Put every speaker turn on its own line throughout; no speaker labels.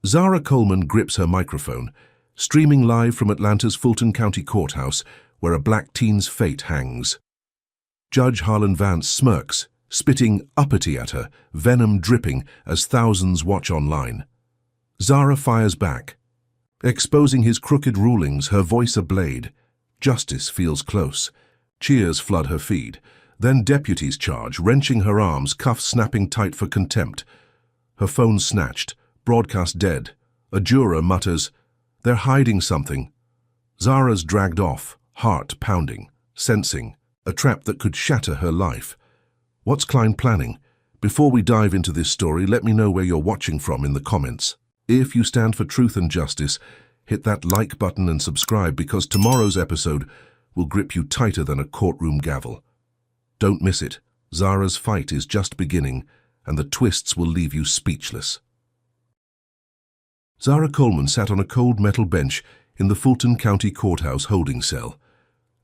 Zara Coleman grips her microphone, streaming live from Atlanta's Fulton County Courthouse, where a black teen's fate hangs. Judge Harlan Vance smirks, spitting uppity at her, venom dripping as thousands watch online. Zara fires back, exposing his crooked rulings, her voice a blade. Justice feels close. Cheers flood her feed. Then deputies charge, wrenching her arms, cuffs snapping tight for contempt. Her phone snatched, broadcast dead. A juror mutters, "They're hiding something." Zara's dragged off, heart pounding, sensing a trap that could shatter her life. What's Klein planning? Before we dive into this story, let me know where you're watching from in the comments. If you stand for truth and justice, hit that like button and subscribe, because tomorrow's episode will grip you tighter than a courtroom gavel. Don't miss it. Zara's fight is just beginning, and the twists will leave you speechless. Zara Coleman sat on a cold metal bench in the Fulton County Courthouse holding cell.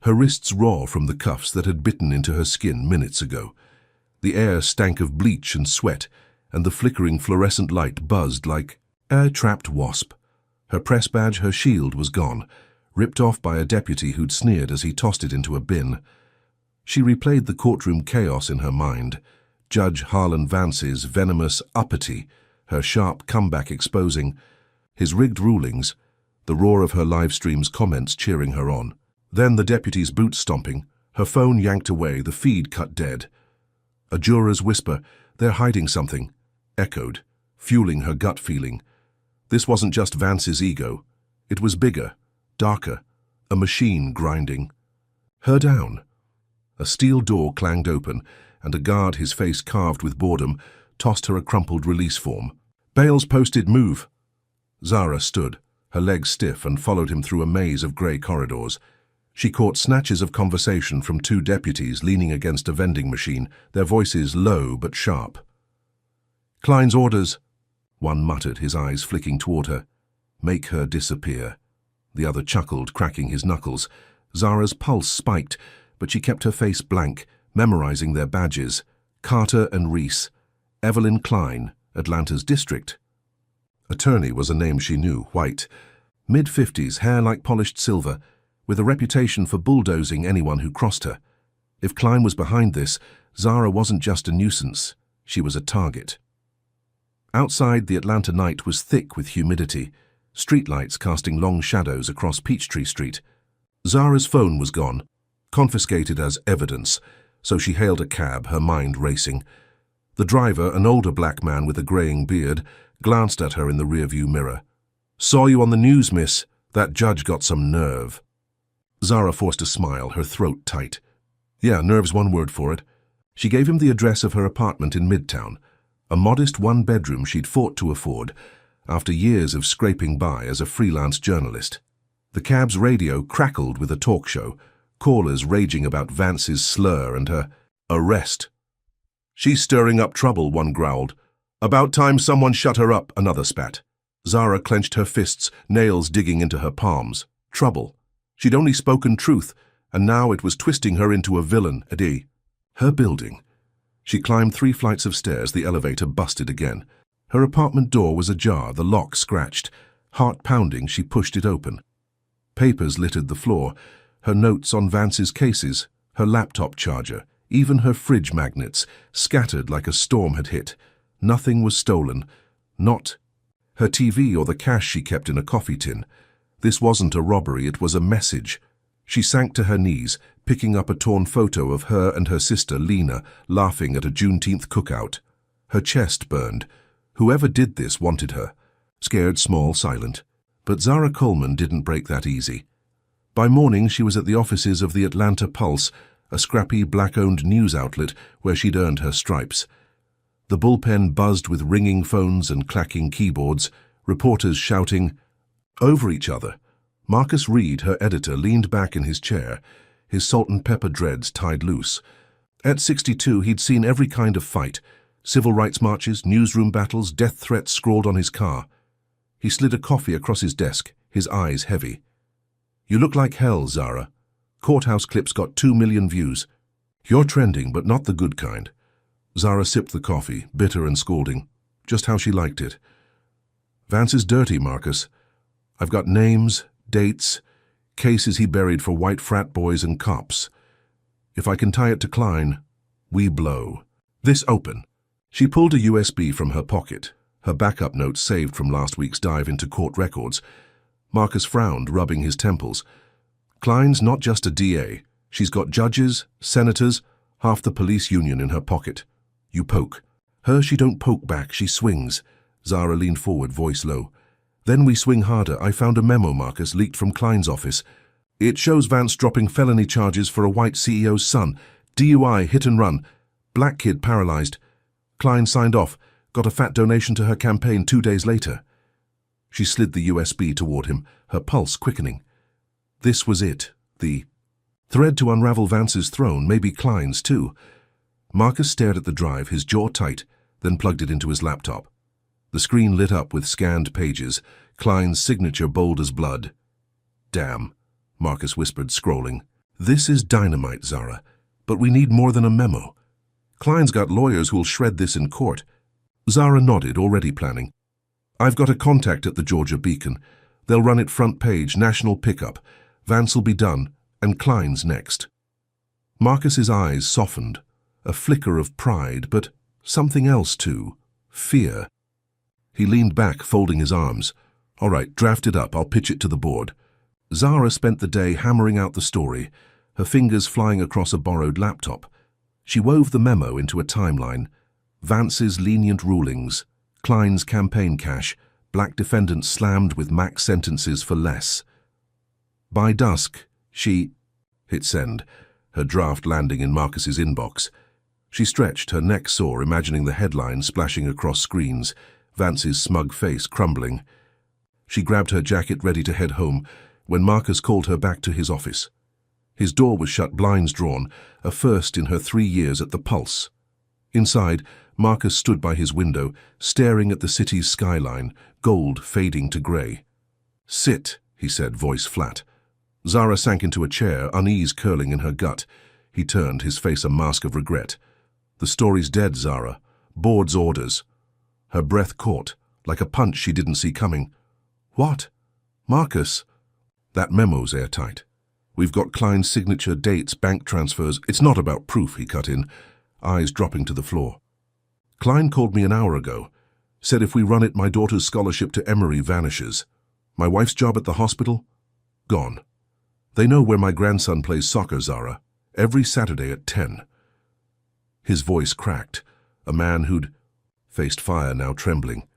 Her wrists raw from the cuffs that had bitten into her skin minutes ago. The air stank of bleach and sweat, and the flickering fluorescent light buzzed like a trapped wasp. Her press badge, her shield, was gone, ripped off by a deputy who'd sneered as he tossed it into a bin. She replayed the courtroom chaos in her mind. Judge Harlan Vance's venomous uppity, her sharp comeback exposing his rigged rulings, the roar of her live stream's comments cheering her on. Then the deputy's boots stomping, her phone yanked away, the feed cut dead. A juror's whisper, "They're hiding something," echoed, fueling her gut feeling. This wasn't just Vance's ego. It was bigger, darker, a machine grinding. Her down. A steel door clanged open, and a guard, his face carved with boredom, tossed her a crumpled release form. "Bail's posted, move." Zara stood, her legs stiff, and followed him through a maze of grey corridors. She caught snatches of conversation from two deputies leaning against a vending machine, their voices low but sharp. "Klein's orders," one muttered, his eyes flicking toward her. "Make her disappear." The other chuckled, cracking his knuckles. Zara's pulse spiked, but she kept her face blank, memorizing their badges. Carter and Reese. Evelyn Klein, Atlanta's district. Attorney was a name she knew, white. Mid-50s, hair like polished silver, with a reputation for bulldozing anyone who crossed her. If Klein was behind this, Zara wasn't just a nuisance, she was a target. Outside, the Atlanta night was thick with humidity, streetlights casting long shadows across Peachtree Street. Zara's phone was gone, confiscated as evidence, so she hailed a cab, her mind racing. The driver, an older black man with a graying beard, glanced at her in the rearview mirror. "Saw you on the news, miss. That judge got some nerve." Zara forced a smile, her throat tight. "Yeah, nerve's one word for it." She gave him the address of her apartment in Midtown, a modest one-bedroom she'd fought to afford after years of scraping by as a freelance journalist. The cab's radio crackled with a talk show, callers raging about Vance's slur and her arrest. "She's stirring up trouble," one growled. "About time someone shut her up," another spat. Zara clenched her fists, nails digging into her palms. Trouble. She'd only spoken truth, and now it was twisting her into a villain, Her building. She climbed 3 flights of stairs, the elevator busted again. Her apartment door was ajar, the lock scratched. Heart pounding, she pushed it open. Papers littered the floor, her notes on Vance's cases, her laptop charger, even her fridge magnets, scattered like a storm had hit. Nothing was stolen. Not her TV or the cash she kept in a coffee tin. This wasn't a robbery, it was a message. She sank to her knees, picking up a torn photo of her and her sister Lena laughing at a Juneteenth cookout. Her chest burned. Whoever did this wanted her. Scared, small, silent. But Zara Coleman didn't break that easy. By morning she was at the offices of the Atlanta Pulse, a scrappy black-owned news outlet where she'd earned her stripes. The bullpen buzzed with ringing phones and clacking keyboards, reporters shouting over each other. Marcus Reed, her editor, leaned back in his chair, his salt and pepper dreads tied loose. At 62, he'd seen every kind of fight, civil rights marches, newsroom battles, death threats scrawled on his car. He slid a coffee across his desk, his eyes heavy. "You look like hell, Zara. Courthouse clips got 2 million views. You're trending, but not the good kind." Zara sipped the coffee, bitter and scalding, just how she liked it. Vance is dirty, Marcus. I've got names, dates, cases he buried for white frat boys and cops. If I can tie it to Klein, we blow. This open. She pulled a USB from her pocket, her backup notes saved from last week's dive into court records. Marcus frowned, rubbing his temples. Klein's not just a DA. She's got judges, senators, half the police union in her pocket. You poke. Her she don't poke back, she swings. Zara leaned forward, voice low. Then we swing harder. I found a memo, Marcus, leaked from Klein's office. It shows Vance dropping felony charges for a white CEO's son. DUI, hit and run. Black kid paralyzed. Klein signed off, got a fat donation to her campaign 2 days later. She slid the USB toward him, her pulse quickening. This was it, the thread to unravel Vance's throne, maybe Klein's too. Marcus stared at the drive, his jaw tight, then plugged it into his laptop. The screen lit up with scanned pages, Klein's signature bold as blood. Damn, Marcus whispered, scrolling. This is dynamite, Zara, but we need more than a memo. Klein's got lawyers who'll shred this in court. Zara nodded, already planning. I've got a contact at the Georgia Beacon. They'll run it front page, national pickup. Vance'll be done, and Klein's next. Marcus's eyes softened, a flicker of pride, but something else too, fear. He leaned back, folding his arms. All right, draft it up, I'll pitch it to the board. Zara spent the day hammering out the story, her fingers flying across a borrowed laptop. She wove the memo into a timeline. Vance's lenient rulings, Klein's campaign cash, black defendants slammed with max sentences for less. By dusk, she hit send, her draft landing in Marcus's inbox. She stretched, her neck sore, imagining the headlines splashing across screens, Vance's smug face crumbling. She grabbed her jacket, ready to head home, when Marcus called her back to his office. His door was shut, blinds drawn, a first in her 3 years at the Pulse. Inside, Marcus stood by his window, staring at the city's skyline, gold fading to grey. Sit, he said, voice flat. Zara sank into a chair, unease curling in her gut. He turned, his face a mask of regret. The story's dead, Zara. Board's orders. Her breath caught, like a punch she didn't see coming. What? Marcus? That memo's airtight. We've got Klein's signature, dates, bank transfers. It's not about proof, he cut in, eyes dropping to the floor. Klein called me an hour ago. Said if we run it, my daughter's scholarship to Emory vanishes. My wife's job at the hospital? Gone. They know where my grandson plays soccer, Zara. Every Saturday at 10. His voice cracked. A man who'd faced fire, now trembling.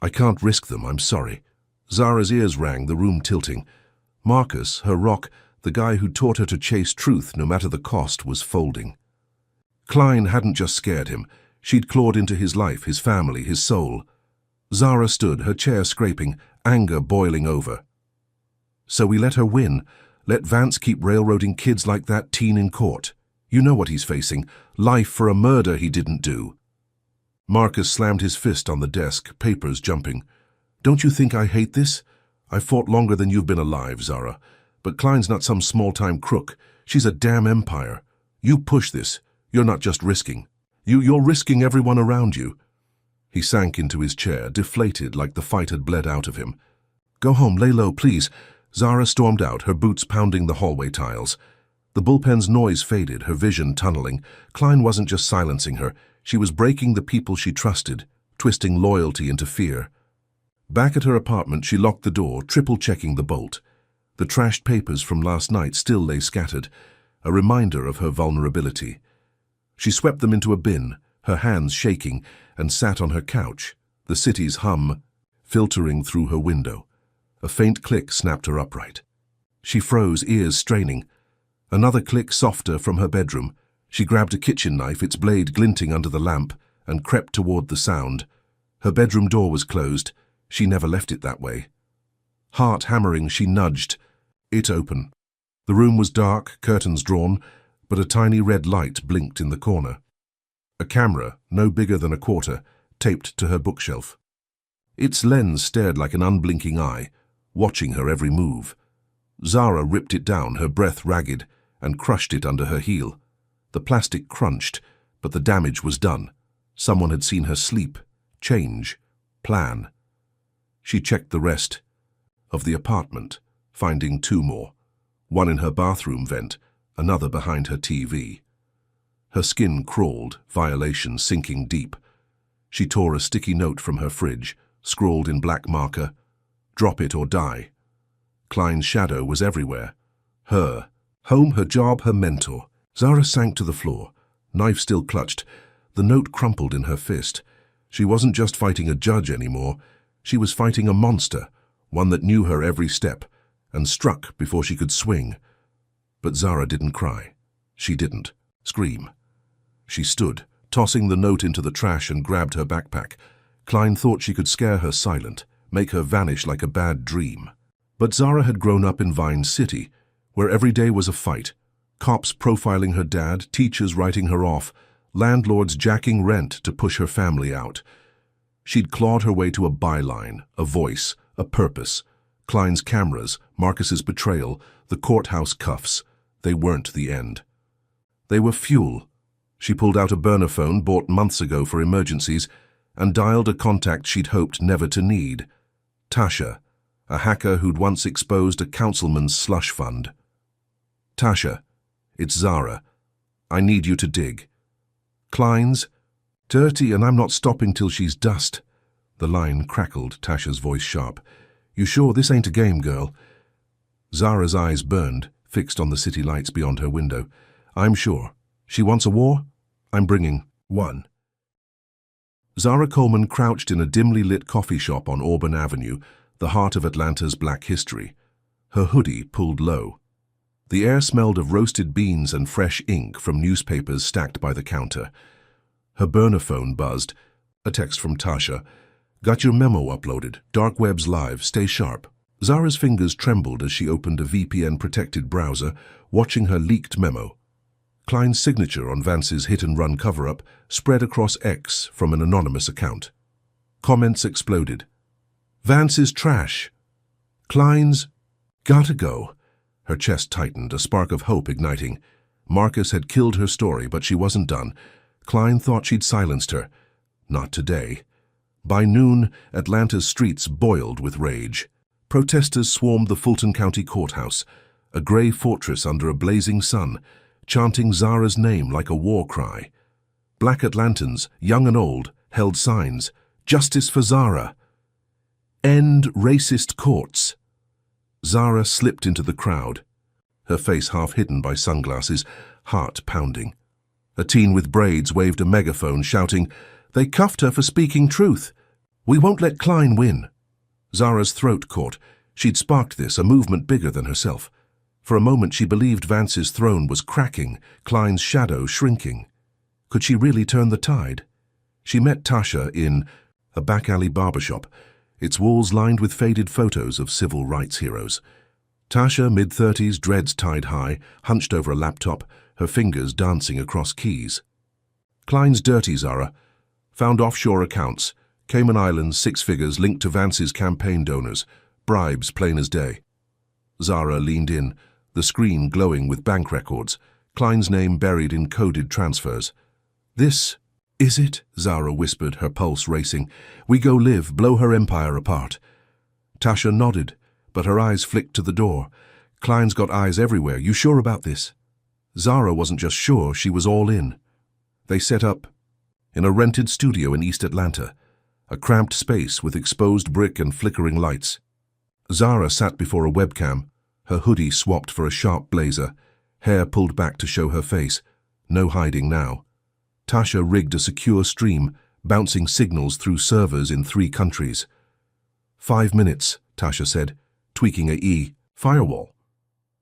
I can't risk them, I'm sorry. Zara's ears rang, the room tilting. Marcus, her rock, the guy who taught her to chase truth no matter the cost, was folding. Klein hadn't just scared him. She'd clawed into his life, his family, his soul. Zara stood, her chair scraping, anger boiling over. So we let her win. Let Vance keep railroading kids like that teen in court. You know what he's facing. Life for a murder he didn't do. Marcus slammed his fist on the desk, papers jumping. Don't you think I hate this? I fought longer than you've been alive, Zara. But Klein's not some small-time crook. She's a damn empire. You push this. You're not just risking. You're risking everyone around you. He sank into his chair, deflated like the fight had bled out of him. Go home, lay low, please. Zara stormed out, her boots pounding the hallway tiles. The bullpen's noise faded, her vision tunneling. Klein wasn't just silencing her. She was breaking the people she trusted, twisting loyalty into fear. Back at her apartment, she locked the door, triple-checking the bolt. The trashed papers from last night still lay scattered, a reminder of her vulnerability. She swept them into a bin, her hands shaking, and sat on her couch, the city's hum filtering through her window. A faint click snapped her upright. She froze, ears straining. Another click, softer, from her bedroom. She grabbed a kitchen knife, its blade glinting under the lamp, and crept toward the sound. Her bedroom door was closed. She never left it that way. Heart hammering, she nudged. It open. The room was dark, curtains drawn, but a tiny red light blinked in the corner. A camera, no bigger than a quarter, taped to her bookshelf. Its lens stared like an unblinking eye, watching her every move. Zara ripped it down, her breath ragged, and crushed it under her heel. The plastic crunched, but the damage was done. Someone had seen her sleep, change, plan. She checked the rest of the apartment, finding 2 more. One in her bathroom vent, another behind her TV. Her skin crawled, violation sinking deep. She tore a sticky note from her fridge, scrawled in black marker, "Drop it or die." Klein's shadow was everywhere. Her home, her job, her mentor. Zara sank to the floor, knife still clutched. The note crumpled in her fist. She wasn't just fighting a judge anymore. She was fighting a monster, one that knew her every step, and struck before she could swing. But Zara didn't cry. She didn't scream. She stood, tossing the note into the trash, and grabbed her backpack. Klein thought she could scare her silent, make her vanish like a bad dream. But Zara had grown up in Vine City, where every day was a fight. Cops profiling her dad, teachers writing her off, landlords jacking rent to push her family out. She'd clawed her way to a byline, a voice, a purpose. Klein's cameras, Marcus's betrayal, the courthouse cuffs. They weren't the end. They were fuel. She pulled out a burner phone bought months ago for emergencies and dialed a contact she'd hoped never to need. Tasha, a hacker who'd once exposed a councilman's slush fund. "Tasha, it's Zara. I need you to dig." "Klein's dirty and I'm not stopping till she's dust." The line crackled, Tasha's voice sharp. "You sure this ain't a game, girl?" Zara's eyes burned, fixed on the city lights beyond her window. "I'm sure. She wants a war? I'm bringing one." Zara Coleman crouched in a dimly lit coffee shop on Auburn Avenue, the heart of Atlanta's black history. Her hoodie pulled low. The air smelled of roasted beans and fresh ink from newspapers stacked by the counter. Her burner phone buzzed. A text from Tasha. "Got your memo uploaded. Dark web's live. Stay sharp." Zara's fingers trembled as she opened a VPN-protected browser, watching her leaked memo. Klein's signature on Vance's hit-and-run cover-up spread across X from an anonymous account. Comments exploded. "Vance is trash. Klein's gotta go." Her chest tightened, a spark of hope igniting. Marcus had killed her story, but she wasn't done. Klein thought she'd silenced her. Not today. By noon, Atlanta's streets boiled with rage. Protesters swarmed the Fulton County Courthouse, a gray fortress under a blazing sun, chanting Zara's name like a war cry. Black Atlantans, young and old, held signs. "Justice for Zara." "End racist courts." Zara slipped into the crowd, her face half hidden by sunglasses, heart pounding. A teen with braids waved a megaphone, shouting, "They cuffed her for speaking truth. We won't let Klein win." Zara's throat caught. She'd sparked this, a movement bigger than herself. For a moment she believed Vance's throne was cracking, Klein's shadow shrinking. Could she really turn the tide? She met Tasha in a back-alley barbershop, its walls lined with faded photos of civil rights heroes. Tasha, mid-30s, dreads tied high, hunched over a laptop, her fingers dancing across keys. "Klein's dirty, Zara. Found offshore accounts. Cayman Islands, 6 figures linked to Vance's campaign donors. Bribes plain as day." Zara leaned in, the screen glowing with bank records, Klein's name buried in coded transfers. "This is it?" Zara whispered, her pulse racing. "We go live, blow her empire apart." Tasha nodded, but her eyes flicked to the door. "Klein's got eyes everywhere. You sure about this?" Zara wasn't just sure, she was all in. They set up in a rented studio in East Atlanta, a cramped space with exposed brick and flickering lights. Zara sat before a webcam, her hoodie swapped for a sharp blazer, hair pulled back to show her face. No hiding now. Tasha rigged a secure stream, bouncing signals through servers in 3 countries. 5 minutes, Tasha said, tweaking a E. Firewall.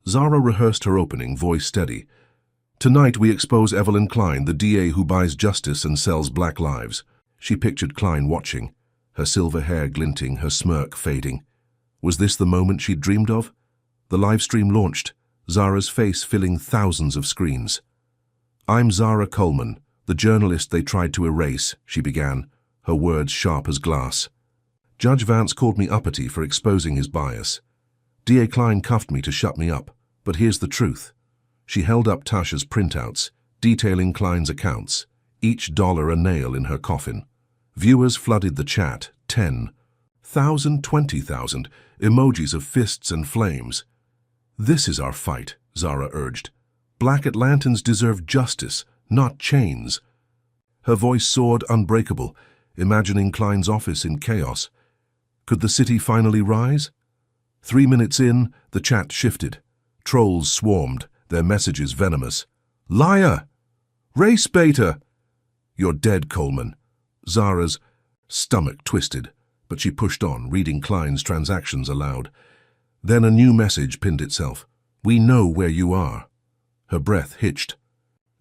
Zara rehearsed her opening, voice steady. "Tonight we expose Evelyn Klein, the DA who buys justice and sells black lives." She pictured Klein watching, her silver hair glinting, her smirk fading. Was this the moment she'd dreamed of? The live stream launched, Zara's face filling thousands of screens. "I'm Zara Coleman, the journalist they tried to erase," she began, her words sharp as glass. "Judge Vance called me uppity for exposing his bias. DA Klein cuffed me to shut me up, but here's the truth." She held up Tasha's printouts, detailing Klein's accounts, each dollar a nail in her coffin. Viewers flooded the chat, 10, 1,000, 20,000, emojis of fists and flames. "This is our fight," Zara urged. "Black Atlantans deserve justice, not chains." Her voice soared unbreakable, imagining Klein's office in chaos. Could the city finally rise? 3 minutes in, the chat shifted. Trolls swarmed, their messages venomous. "Liar! Race baiter! You're dead, Coleman." Zara's stomach twisted, but she pushed on, reading Klein's transactions aloud. Then a new message pinned itself. "We know where you are." Her breath hitched.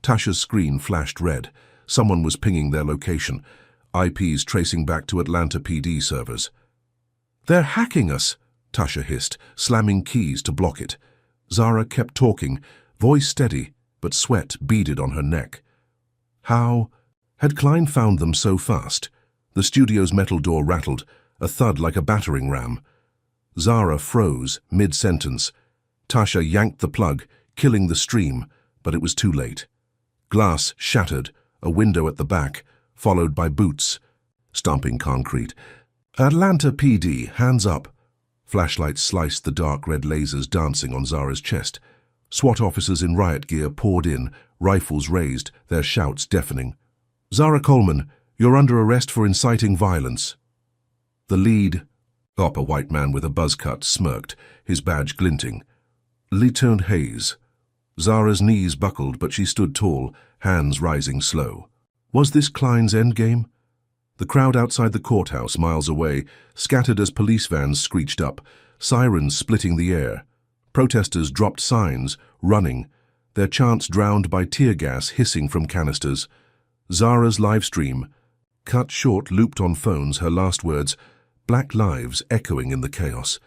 Tasha's screen flashed red. Someone was pinging their location, IPs tracing back to Atlanta PD servers. "They're hacking us," Tasha hissed, slamming keys to block it. Zara kept talking, voice steady, but sweat beaded on her neck. How had Klein found them so fast? The studio's metal door rattled, a thud like a battering ram. Zara froze mid-sentence. Tasha yanked the plug, killing the stream, but it was too late. Glass shattered, a window at the back, followed by boots, stomping concrete. "Atlanta PD, hands up." Flashlights sliced the dark red lasers dancing on Zara's chest. SWAT officers in riot gear poured in, rifles raised, their shouts deafening. "Zara Coleman, you're under arrest for inciting violence." The lead, a white man with a buzz cut, smirked, his badge glinting. Lieutenant Hayes. Zara's knees buckled, but she stood tall, hands rising slow. Was this Klein's endgame? The crowd outside the courthouse, miles away, scattered as police vans screeched up, sirens splitting the air. Protesters dropped signs, running, their chants drowned by tear gas hissing from canisters. Zara's livestream, cut short, looped on phones, her last words, "Black lives," echoing in the chaos.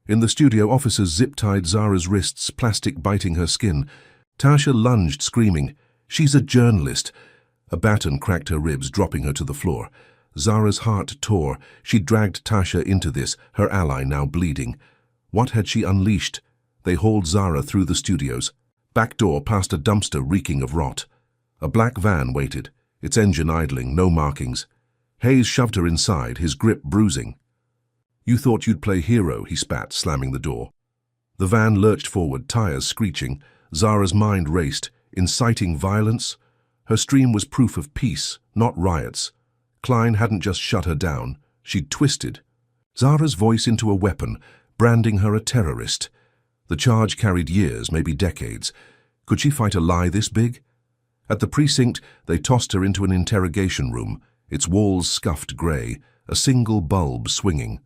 In the studio, officers zip-tied Zara's wrists, plastic biting her skin. Tasha lunged, screaming, "She's a journalist." A baton cracked her ribs, dropping her to the floor. Zara's heart tore. She dragged Tasha into this, her ally now bleeding. What had she unleashed? They hauled Zara through the studios. Back door past a dumpster reeking of rot. A black van waited, its engine idling, no markings. Hayes shoved her inside, his grip bruising. "You thought you'd play hero," he spat, slamming the door. The van lurched forward, tires screeching. Zara's mind raced, inciting violence. Her stream was proof of peace, not riots. Klein hadn't just shut her down, she'd twisted Zara's voice into a weapon, branding her a terrorist. The charge carried years, maybe decades. Could she fight a lie this big? At the precinct, they tossed her into an interrogation room, its walls scuffed grey, a single bulb swinging.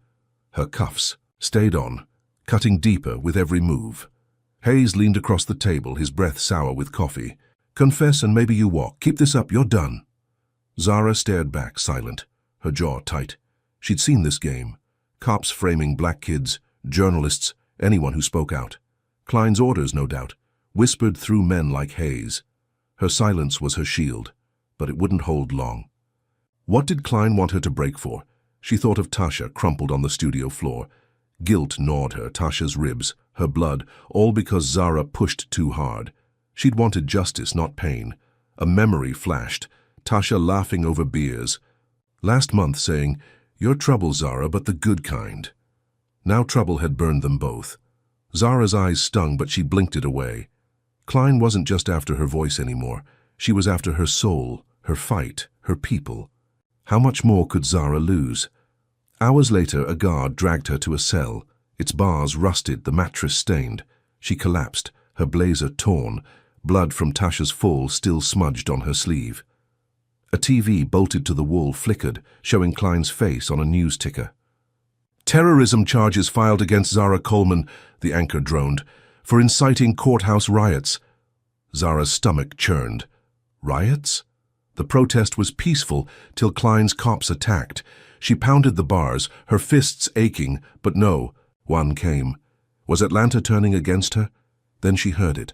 Her cuffs stayed on, cutting deeper with every move. Hayes leaned across the table, his breath sour with coffee. "Confess and maybe you walk. Keep this up, you're done." Zara stared back, silent, her jaw tight. She'd seen this game. Cops framing black kids, journalists, anyone who spoke out. Klein's orders, no doubt, whispered through men like Hayes. Her silence was her shield, but it wouldn't hold long. What did Klein want her to break for? She thought of Tasha, crumpled on the studio floor. Guilt gnawed her, Tasha's ribs, her blood, all because Zara pushed too hard. She'd wanted justice, not pain. A memory flashed, Tasha laughing over beers. Last month saying, "You're trouble, Zara, but the good kind." Now trouble had burned them both. Zara's eyes stung, but she blinked it away. Klein wasn't just after her voice anymore. She was after her soul, her fight, her people. How much more could Zara lose? Hours later, a guard dragged her to a cell. Its bars rusted, the mattress stained. She collapsed, her blazer torn, blood from Tasha's fall still smudged on her sleeve. A TV bolted to the wall flickered, showing Klein's face on a news ticker. "Terrorism charges filed against Zara Coleman," the anchor droned, "for inciting courthouse riots." Zara's stomach churned. Riots? The protest was peaceful till Klein's cops attacked. She pounded the bars, her fists aching, but no, one came. Was Atlanta turning against her? Then she heard it.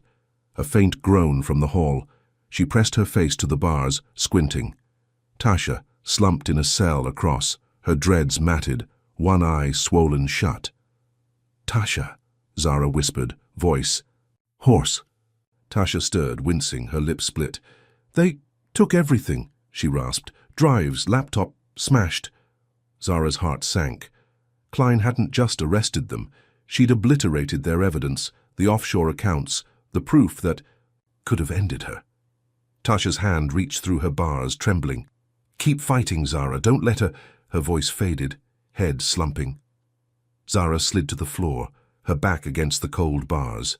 A faint groan from the hall. She pressed her face to the bars, squinting. Tasha, slumped in a cell across, her dreads matted, one eye swollen shut. "Tasha," Zara whispered, voice hoarse. Tasha stirred, wincing, her lips split. "They took everything," she rasped. "Drives, laptop, smashed." Zara's heart sank. Klein hadn't just arrested them. She'd obliterated their evidence, the offshore accounts, the proof that could have ended her. Tasha's hand reached through her bars, trembling. "Keep fighting, Zara. Don't let her—" Her voice faded, head slumping. Zara slid to the floor, her back against the cold bars.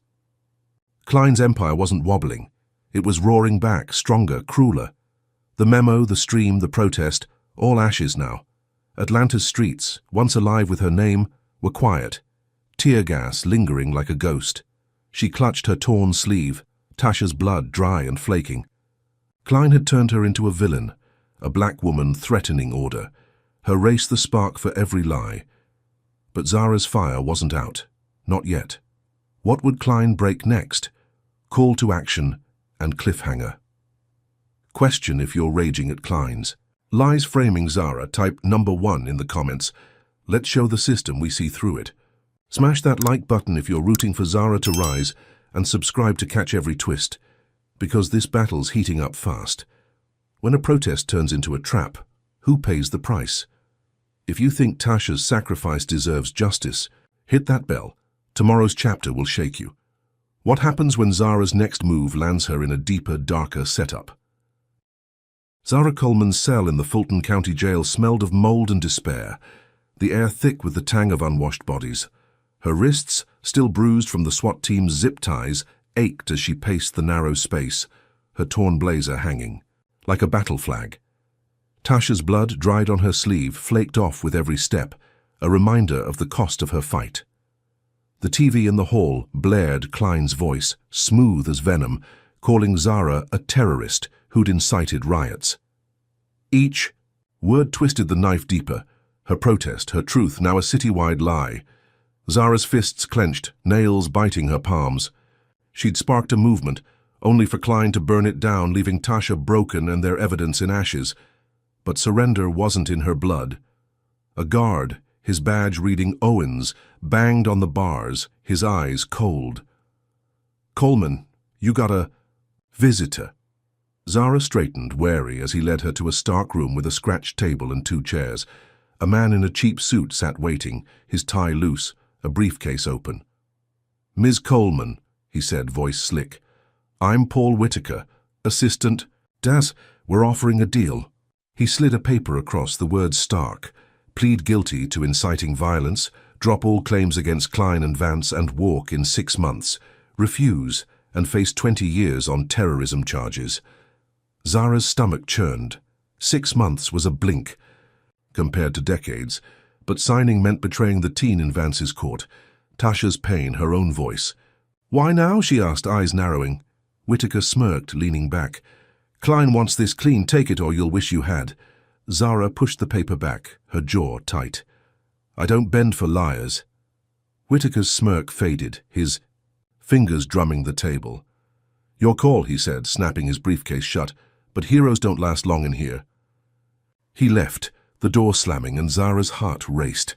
Klein's empire wasn't wobbling. It was roaring back, stronger, crueler. The memo, the stream, the protest, all ashes now. Atlanta's streets, once alive with her name, were quiet. Tear gas lingering like a ghost. She clutched her torn sleeve, Tasha's blood dry and flaking. Klein had turned her into a villain, a black woman threatening order, her race the spark for every lie. But Zara's fire wasn't out. Not yet. What would Klein break next? Call to action and cliffhanger. Question if you're raging at Klein's. Lies framing Zara, type number 1 in the comments. Let's show the system we see through it. Smash that like button if you're rooting for Zara to rise, and subscribe to catch every twist, because this battle's heating up fast. When a protest turns into a trap, who pays the price? If you think Tasha's sacrifice deserves justice, hit that bell. Tomorrow's chapter will shake you. What happens when Zara's next move lands her in a deeper, darker setup? Zara Coleman's cell in the Fulton County Jail smelled of mold and despair, the air thick with the tang of unwashed bodies. Her wrists, still bruised from the SWAT team's zip ties, ached as she paced the narrow space, her torn blazer hanging, like a battle flag. Tasha's blood, dried on her sleeve, flaked off with every step, a reminder of the cost of her fight. The TV in the hall blared Klein's voice, smooth as venom, calling Zara a terrorist who'd incited riots. Each word twisted the knife deeper, her protest, her truth, now a citywide lie. Zara's fists clenched, nails biting her palms. She'd sparked a movement, only for Klein to burn it down, leaving Tasha broken and their evidence in ashes. But surrender wasn't in her blood. A guard, his badge reading Owens, banged on the bars, his eyes cold. "Coleman, you got a visitor." Zara straightened, wary, as he led her to a stark room with a scratched table and 2 chairs. A man in a cheap suit sat waiting, his tie loose, a briefcase open. "Ms. Coleman," he said, voice slick. "I'm Paul Whitaker, assistant. Das, we're offering a deal." He slid a paper across, the words stark. Plead guilty to inciting violence, drop all claims against Klein and Vance, and walk in 6 months. Refuse, and face 20 years on terrorism charges. Zara's stomach churned. 6 months was a blink, compared to decades, but signing meant betraying the teen in Vance's court. Tasha's pain, her own voice. "Why now?" she asked, eyes narrowing. Whitaker smirked, leaning back. "Klein wants this clean, take it or you'll wish you had." Zara pushed the paper back, her jaw tight. "I don't bend for liars." Whitaker's smirk faded, his fingers drumming the table. "Your call," he said, snapping his briefcase shut, "but heroes don't last long in here." He left, the door slamming, and Zara's heart raced.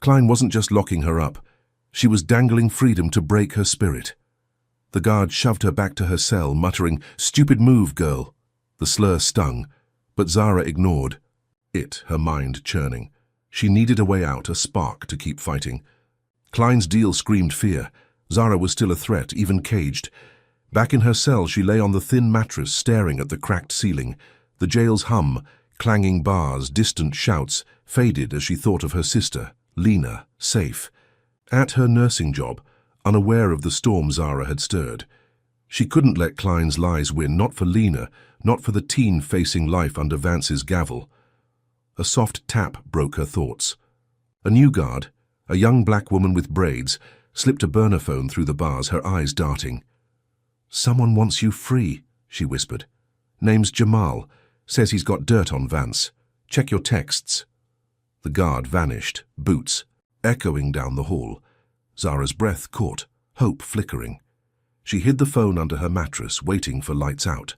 Klein wasn't just locking her up. She was dangling freedom to break her spirit. The guard shoved her back to her cell, muttering, "Stupid move, girl." The slur stung, but Zara ignored it, her mind churning. She needed a way out, a spark to keep fighting. Klein's deal screamed fear. Zara was still a threat, even caged. Back in her cell, she lay on the thin mattress, staring at the cracked ceiling. The jail's hum, clanging bars, distant shouts, faded as she thought of her sister, Lena, safe. At her nursing job, unaware of the storm Zara had stirred. She couldn't let Klein's lies win, not for Lena, not for the teen facing life under Vance's gavel. A soft tap broke her thoughts. A new guard, a young black woman with braids, slipped a burner phone through the bars, her eyes darting. "Someone wants you free," she whispered. "Name's Jamal. Says he's got dirt on Vance. Check your texts." The guard vanished, boots echoing down the hall. Zara's breath caught, hope flickering. She hid the phone under her mattress, waiting for lights out.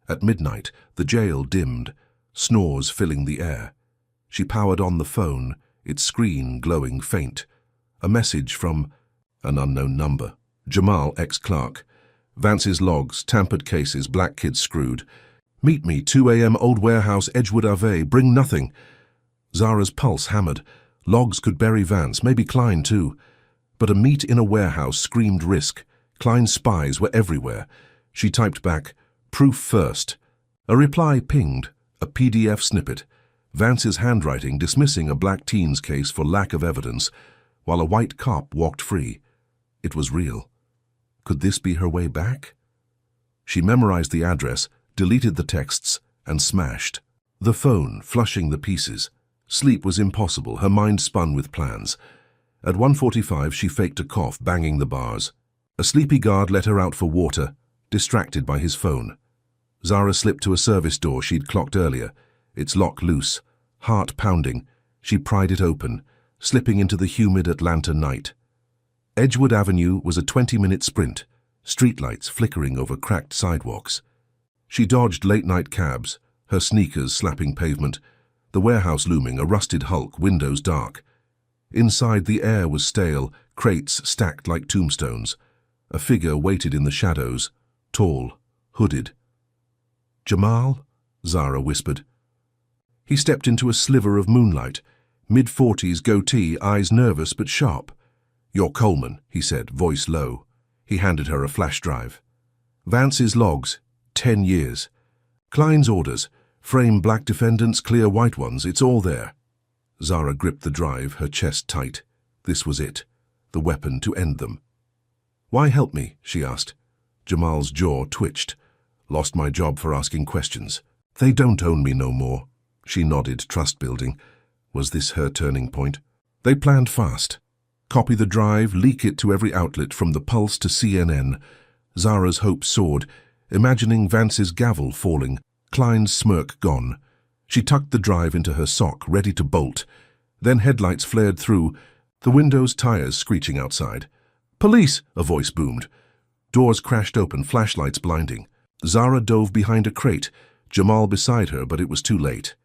At midnight, the jail dimmed, snores filling the air. She powered on the phone, its screen glowing faint. A message from an unknown number. Jamal, ex-clerk. Vance's logs, tampered cases, black kids screwed. "Meet me, 2 a.m. Old Warehouse, Edgewood Ave. Bring nothing." Zara's pulse hammered. Logs could bury Vance, maybe Klein too. But a meet in a warehouse screamed risk. Klein's spies were everywhere. She typed back, "Proof first." A reply pinged, a PDF snippet. Vance's handwriting dismissing a black teens case for lack of evidence, while a white cop walked free. It was real. Could this be her way back? She memorized the address, deleted the texts, and smashed. The phone, flushing the pieces. Sleep was impossible, her mind spun with plans. At 1:45 she faked a cough, banging the bars. A sleepy guard let her out for water, distracted by his phone. Zara slipped to a service door she'd clocked earlier, its lock loose. Heart pounding, she pried it open, slipping into the humid Atlanta night. Edgewood Avenue was a 20-minute sprint, streetlights flickering over cracked sidewalks. She dodged late-night cabs, her sneakers slapping pavement, the warehouse looming, a rusted hulk, windows dark. Inside, the air was stale, crates stacked like tombstones. A figure waited in the shadows, tall, hooded. "Jamal?" Zara whispered. He stepped into a sliver of moonlight, mid-40s, goatee, eyes nervous but sharp. "You're Coleman," he said, voice low. He handed her a flash drive. "Vance's logs, 10 years. Klein's orders, frame black defendants, clear white ones, it's all there." Zara gripped the drive, her chest tight. This was it, the weapon to end them. "Why help me?" she asked. Jamal's jaw twitched. "Lost my job for asking questions. They don't own me no more." She nodded, trust-building. Was this her turning point? They planned fast. Copy the drive, leak it to every outlet from the Pulse to CNN. Zara's hope soared, imagining Vance's gavel falling, Klein's smirk gone. She tucked the drive into her sock, ready to bolt. Then headlights flared through, the windows' tires screeching outside. "Police!" a voice boomed. Doors crashed open, flashlights blinding. Zara dove behind a crate, Jamal beside her, but it was too late.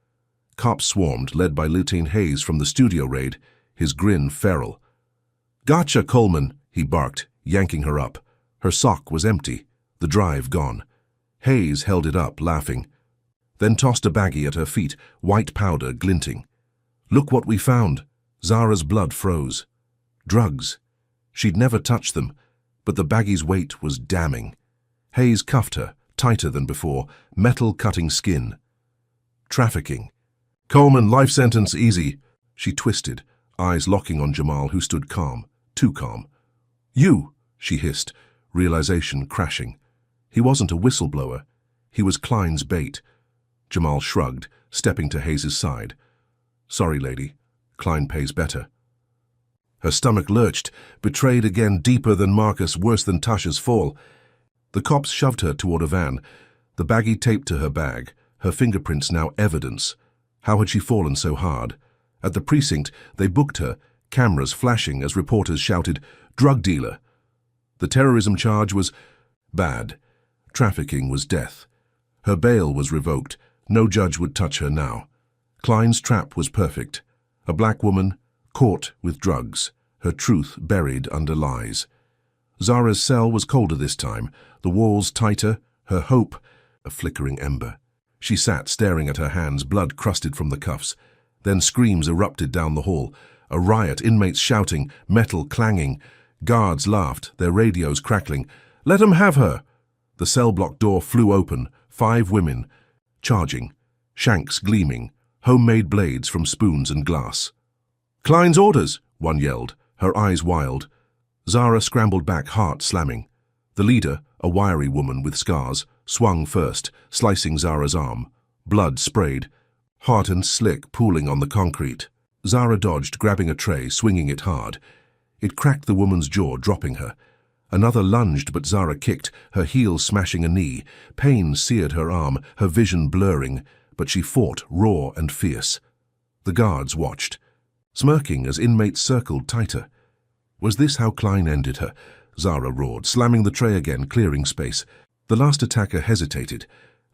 Cops swarmed, led by Lieutenant Hayes from the studio raid, his grin feral. "Gotcha, Coleman," he barked, yanking her up. Her sock was empty, the drive gone. Hayes held it up, laughing, then tossed a baggie at her feet, white powder glinting. "Look what we found." Zara's blood froze. Drugs. She'd never touched them, but the baggie's weight was damning. Hayes cuffed her, tighter than before, metal cutting skin. "Trafficking." "Coleman, life sentence, easy." She twisted, eyes locking on Jamal, who stood calm, too calm. "You," she hissed, realization crashing. He wasn't a whistleblower. He was Klein's bait. Jamal shrugged, stepping to Hayes' side. "Sorry, lady. Klein pays better." Her stomach lurched, betrayed again, deeper than Marcus, worse than Tasha's fall. The cops shoved her toward a van, the baggie taped to her bag, her fingerprints now evidence. How had she fallen so hard? At the precinct, they booked her, cameras flashing as reporters shouted, "Drug dealer." The terrorism charge was bad. Trafficking was death. Her bail was revoked. No judge would touch her now. Klein's trap was perfect. A black woman, caught with drugs, her truth buried under lies. Zara's cell was colder this time, the walls tighter, her hope a flickering ember. She sat staring at her hands, blood crusted from the cuffs. Then screams erupted down the hall. A riot, inmates shouting, metal clanging. Guards laughed, their radios crackling. "Let 'em have her!" The cell block door flew open, 5 women, charging, shanks gleaming, homemade blades from spoons and glass. "Klein's orders!" one yelled, her eyes wild. Zara scrambled back, heart slamming. The leader, a wiry woman with scars, swung first, slicing Zara's arm. Blood sprayed, hot and slick, pooling on the concrete. Zara dodged, grabbing a tray, swinging it hard. It cracked the woman's jaw, dropping her. Another lunged, but Zara kicked, her heel smashing a knee. Pain seared her arm, her vision blurring, but she fought, raw and fierce. The guards watched, smirking as inmates circled tighter. Was this how Klein ended her? Zara roared, slamming the tray again, clearing space. The last attacker hesitated,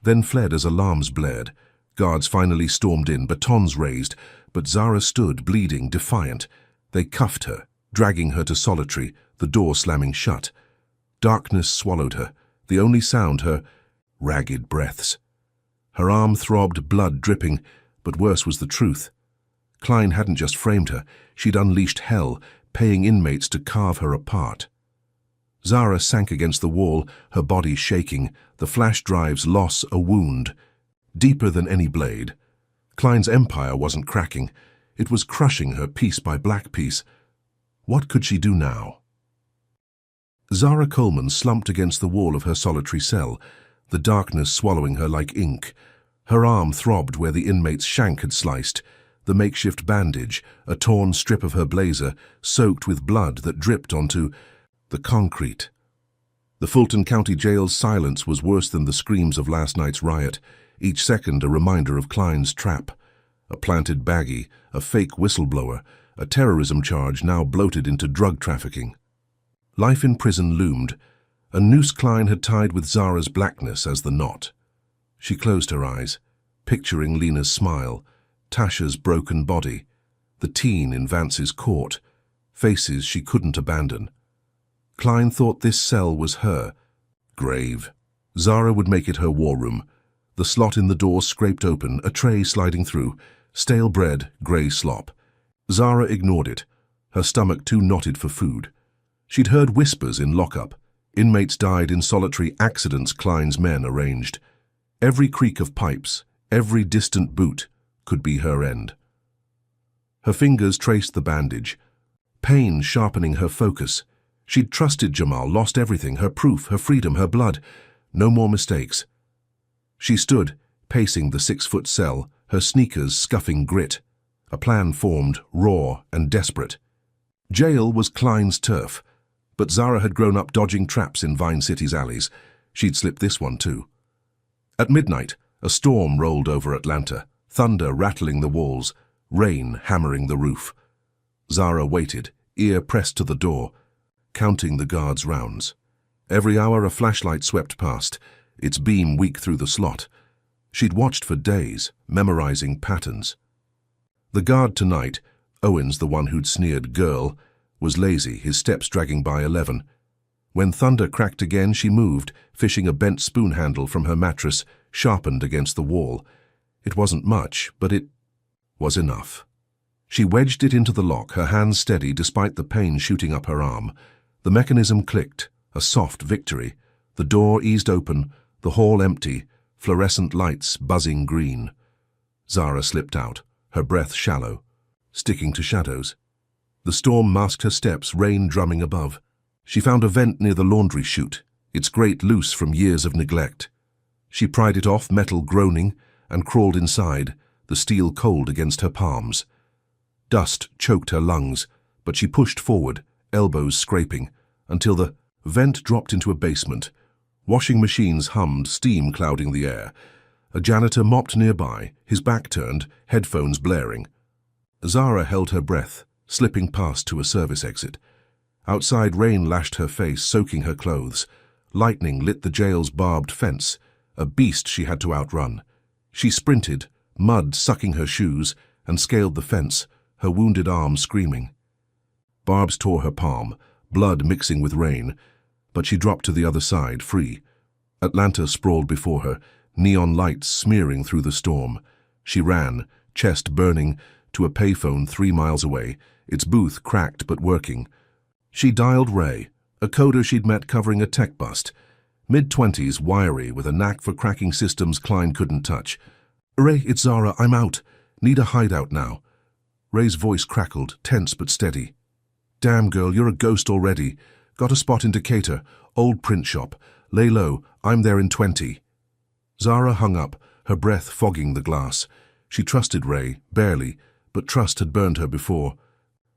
then fled as alarms blared. Guards finally stormed in, batons raised, but Zara stood, bleeding, defiant. They cuffed her, dragging her to solitary, the door slamming shut. Darkness swallowed her, the only sound her ragged breaths. Her arm throbbed, blood dripping, but worse was the truth. Klein hadn't just framed her, she'd unleashed hell, paying inmates to carve her apart. Zara sank against the wall, her body shaking, the flash drive's loss a wound, deeper than any blade. Klein's empire wasn't cracking, it was crushing her piece by black piece. What could she do now? Zara Coleman slumped against the wall of her solitary cell, the darkness swallowing her like ink. Her arm throbbed where the inmate's shank had sliced, the makeshift bandage, a torn strip of her blazer, soaked with blood that dripped onto the concrete. The Fulton County Jail's silence was worse than the screams of last night's riot, each second a reminder of Klein's trap. A planted baggie, a fake whistleblower, a terrorism charge now bloated into drug trafficking. Life in prison loomed. A noose Klein had tied with Zara's blackness as the knot. She closed her eyes, picturing Lena's smile, Tasha's broken body, the teen in Vance's court, faces she couldn't abandon. Klein thought this cell was her grave. Zara would make it her war room. The slot in the door scraped open, a tray sliding through, stale bread, grey slop. Zara ignored it, her stomach too knotted for food. She'd heard whispers in lockup. Inmates died in solitary accidents Klein's men arranged. Every creak of pipes, every distant boot could be her end. Her fingers traced the bandage, pain sharpening her focus. She'd trusted Jamal, lost everything, her proof, her freedom, her blood. No more mistakes. She stood, pacing the 6-foot cell, her sneakers scuffing grit. A plan formed, raw and desperate. Jail was Klein's turf, but Zara had grown up dodging traps in Vine City's alleys. She'd slipped this one too. At midnight, a storm rolled over Atlanta, thunder rattling the walls, rain hammering the roof. Zara waited, ear pressed to the door, counting the guards' rounds. Every hour a flashlight swept past, its beam weak through the slot. She'd watched for days, memorizing patterns. The guard tonight, Owens, the one who'd sneered girl, was lazy, his steps dragging by 11. When thunder cracked again, she moved, fishing a bent spoon handle from her mattress, sharpened against the wall. It wasn't much, but it was enough. She wedged it into the lock, her hands steady despite the pain shooting up her arm. The mechanism clicked, a soft victory. The door eased open, the hall empty, fluorescent lights buzzing green. Zara slipped out, her breath shallow, sticking to shadows. The storm masked her steps, rain drumming above. She found a vent near the laundry chute, its grate loose from years of neglect. She pried it off, metal groaning, and crawled inside, the steel cold against her palms. Dust choked her lungs, but she pushed forward, elbows scraping, until the vent dropped into a basement. Washing machines hummed, steam clouding the air. A janitor mopped nearby, his back turned, headphones blaring. Zara held her breath, slipping past to a service exit. Outside, rain lashed her face, soaking her clothes. Lightning lit the jail's barbed fence, a beast she had to outrun. She sprinted, mud sucking her shoes, and scaled the fence, her wounded arm screaming. Barbs tore her palm, blood mixing with rain, but she dropped to the other side, free. Atlanta sprawled before her, neon lights smearing through the storm. She ran, chest burning, to a payphone 3 miles away, its booth cracked but working. She dialed Ray, a coder she'd met covering a tech bust. Mid-20s, wiry, with a knack for cracking systems Klein couldn't touch. "Ray, it's Zara, I'm out. Need a hideout now." Ray's voice crackled, tense but steady. "Damn, girl, you're a ghost already. Got a spot in Decatur, old print shop. Lay low, I'm there in 20. Zara hung up, her breath fogging the glass. She trusted Ray, barely, but trust had burned her before.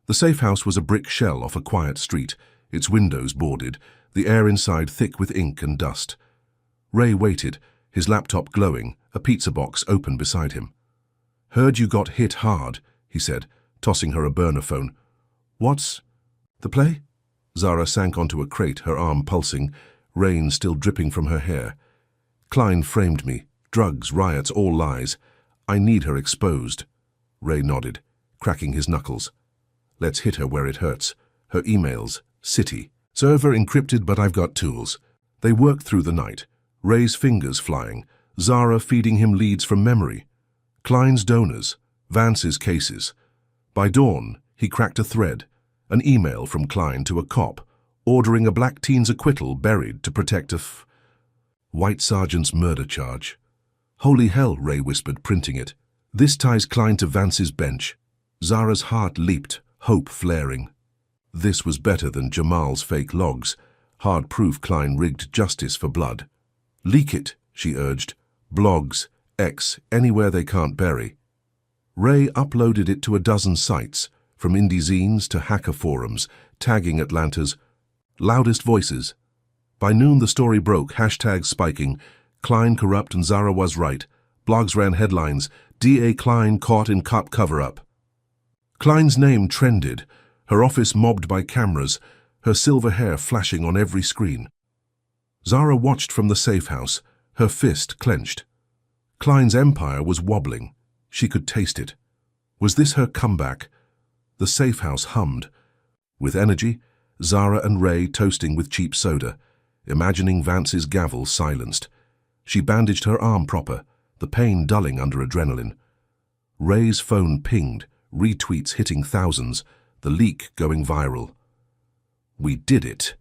The safe house was a brick shell off a quiet street, its windows boarded, the air inside thick with ink and dust. Ray waited, his laptop glowing, a pizza box open beside him. "Heard you got hit hard," he said, tossing her a burner phone. "What's the play?" Zara sank onto a crate, her arm pulsing, rain still dripping from her hair. "Klein framed me. Drugs, riots, all lies. I need her exposed." Ray nodded, cracking his knuckles. "Let's hit her where it hurts. Her emails, city. Server encrypted, but I've got tools." They worked through the night, Ray's fingers flying, Zara feeding him leads from memory. Klein's donors, Vance's cases, By dawn, he cracked a thread, an email from Klein to a cop, ordering a black teen's acquittal buried to protect a white sergeant's murder charge. Holy hell, Ray whispered, printing it. This ties Klein to Vance's bench. Zara's heart leaped, hope flaring. This was better than Jamal's fake logs. Hard proof Klein rigged justice for blood. Leak it, she urged. Blogs, X, anywhere they can't bury. Ray uploaded it to a dozen sites, from indie zines to hacker forums, tagging Atlanta's loudest voices. By noon the story broke, hashtags spiking. Klein corrupt and Zara was right. Blogs ran headlines, D.A. Klein caught in cop cover-up. Klein's name trended, her office mobbed by cameras, her silver hair flashing on every screen. Zara watched from the safe house, her fist clenched. Klein's empire was wobbling. She could taste it. Was this her comeback? The safe house hummed. With energy, Zara and Ray toasting with cheap soda, imagining Vance's gavel silenced. She bandaged her arm proper, the pain dulling under adrenaline. Ray's phone pinged, retweets hitting thousands, the leak going viral. We did it.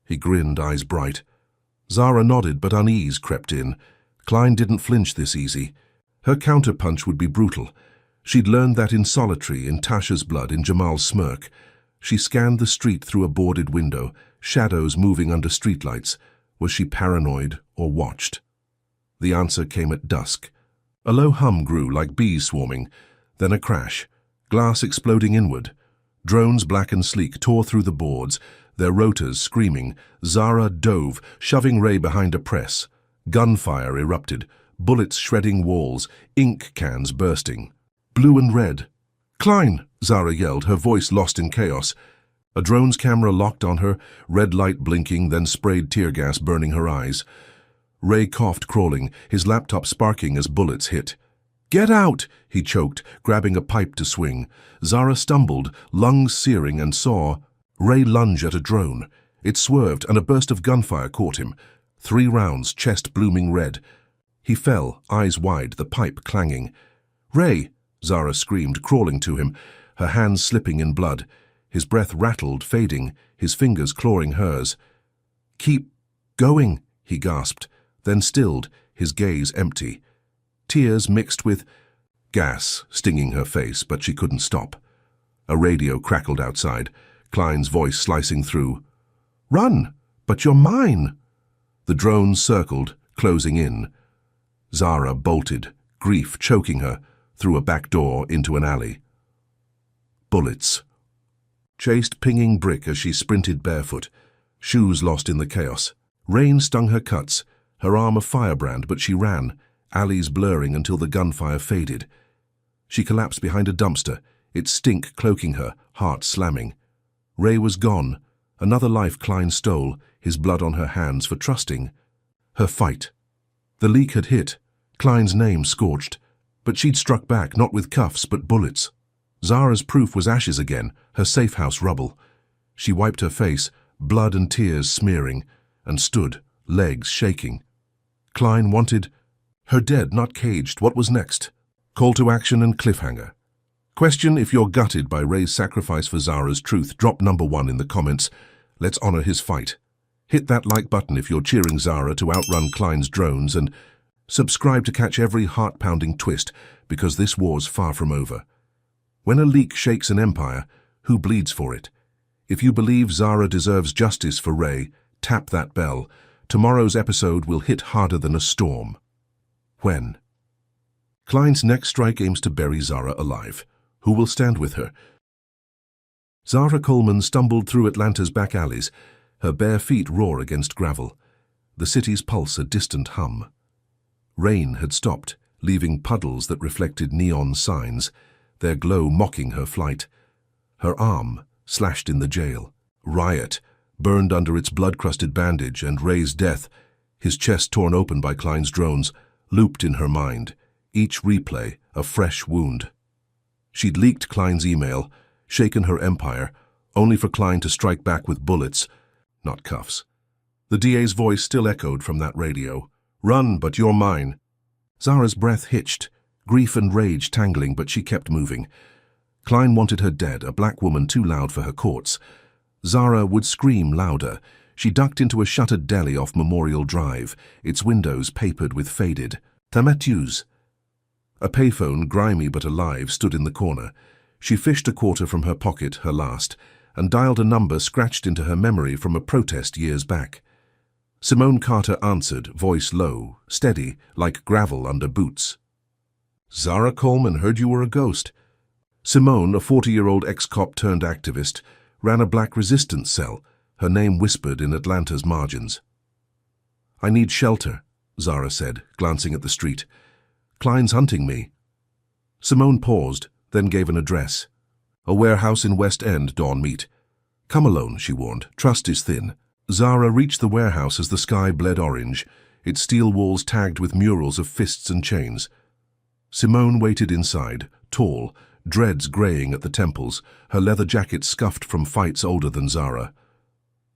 He grinned, eyes bright. Zara nodded, but unease crept in. Klein didn't flinch this easy. Her counterpunch would be brutal. She'd learned that in solitary, in Tasha's blood, in Jamal's smirk. She scanned the street through a boarded window, shadows moving under streetlights. Was she paranoid or watched? The answer came at dusk. A low hum grew like bees swarming, then a crash, glass exploding inward. Drones, black and sleek, tore through the boards, their rotors screaming. Zara dove, shoving Ray behind a press. Gunfire erupted, bullets shredding walls, ink cans bursting. Blue and red. Klein! Zara yelled, her voice lost in chaos. A drone's camera locked on her, red light blinking, then sprayed tear gas burning her eyes. Ray coughed, crawling, his laptop sparking as bullets hit. Get out! He choked, grabbing a pipe to swing. Zara stumbled, lungs searing, and saw Ray lunge at a drone. It swerved, and a burst of gunfire caught him. 3 rounds, chest blooming red. He fell, eyes wide, the pipe clanging. Ray! Zara screamed, crawling to him, her hands slipping in blood. His breath rattled, fading, his fingers clawing hers. Keep going, he gasped, then stilled, his gaze empty. Tears mixed with gas stinging her face, but she couldn't stop. A radio crackled outside, Klein's voice slicing through. Run, but you're mine! The drone circled, closing in. Zara bolted, grief choking her, through a back door into an alley. Bullets. Chased pinging brick as she sprinted barefoot, shoes lost in the chaos. Rain stung her cuts, her arm a firebrand, but she ran, alleys blurring until the gunfire faded. She collapsed behind a dumpster, its stink cloaking her, heart slamming. Ray was gone, another life Klein stole, his blood on her hands for trusting. Her fight. The leak had hit, Klein's name scorched, but she'd struck back, not with cuffs but bullets. Zara's proof was ashes again, her safe house rubble. She wiped her face, blood and tears smearing, and stood, legs shaking. Klein wanted her dead, not caged. What was next? Call to action and cliffhanger. Question: if you're gutted by Ray's sacrifice for Zara's truth, drop number 1 in the comments. Let's honor his fight. Hit that like button if you're cheering Zara to outrun Klein's drones, and subscribe to catch every heart-pounding twist, because this war's far from over. When a leak shakes an empire, who bleeds for it? If you believe Zara deserves justice for Ray, tap that bell. Tomorrow's episode will hit harder than a storm. When? Klein's next strike aims to bury Zara alive. Who will stand with her? Zara Coleman stumbled through Atlanta's back alleys, her bare feet roar against gravel. The city's pulse a distant hum. Rain had stopped, leaving puddles that reflected neon signs, their glow mocking her flight. Her arm, slashed in the jail. Riot, burned under its blood-crusted bandage, and Ray's death, his chest torn open by Klein's drones, looped in her mind, each replay a fresh wound. She'd leaked Klein's email, shaken her empire, only for Klein to strike back with bullets, not cuffs. The DA's voice still echoed from that radio. Run, but you're mine. Zara's breath hitched, grief and rage tangling, but she kept moving. Klein wanted her dead, a black woman too loud for her courts. Zara would scream louder. She ducked into a shuttered deli off Memorial Drive, its windows papered with faded tomatoes. A payphone, grimy but alive, stood in the corner. She fished a quarter from her pocket, her last, and dialed a number scratched into her memory from a protest years back. Simone Carter answered, voice low, steady, like gravel under boots. "Zara Coleman, heard you were a ghost." Simone, a 40-year-old ex-cop turned activist, ran a black resistance cell, her name whispered in Atlanta's margins. "I need shelter," Zara said, glancing at the street. "Klein's hunting me." Simone paused, then gave an address. "A warehouse in West End, dawn meet." "Come alone," she warned. "Trust is thin." Zara reached the warehouse as the sky bled orange, its steel walls tagged with murals of fists and chains. Simone waited inside, tall, dreads graying at the temples, her leather jacket scuffed from fights older than Zara.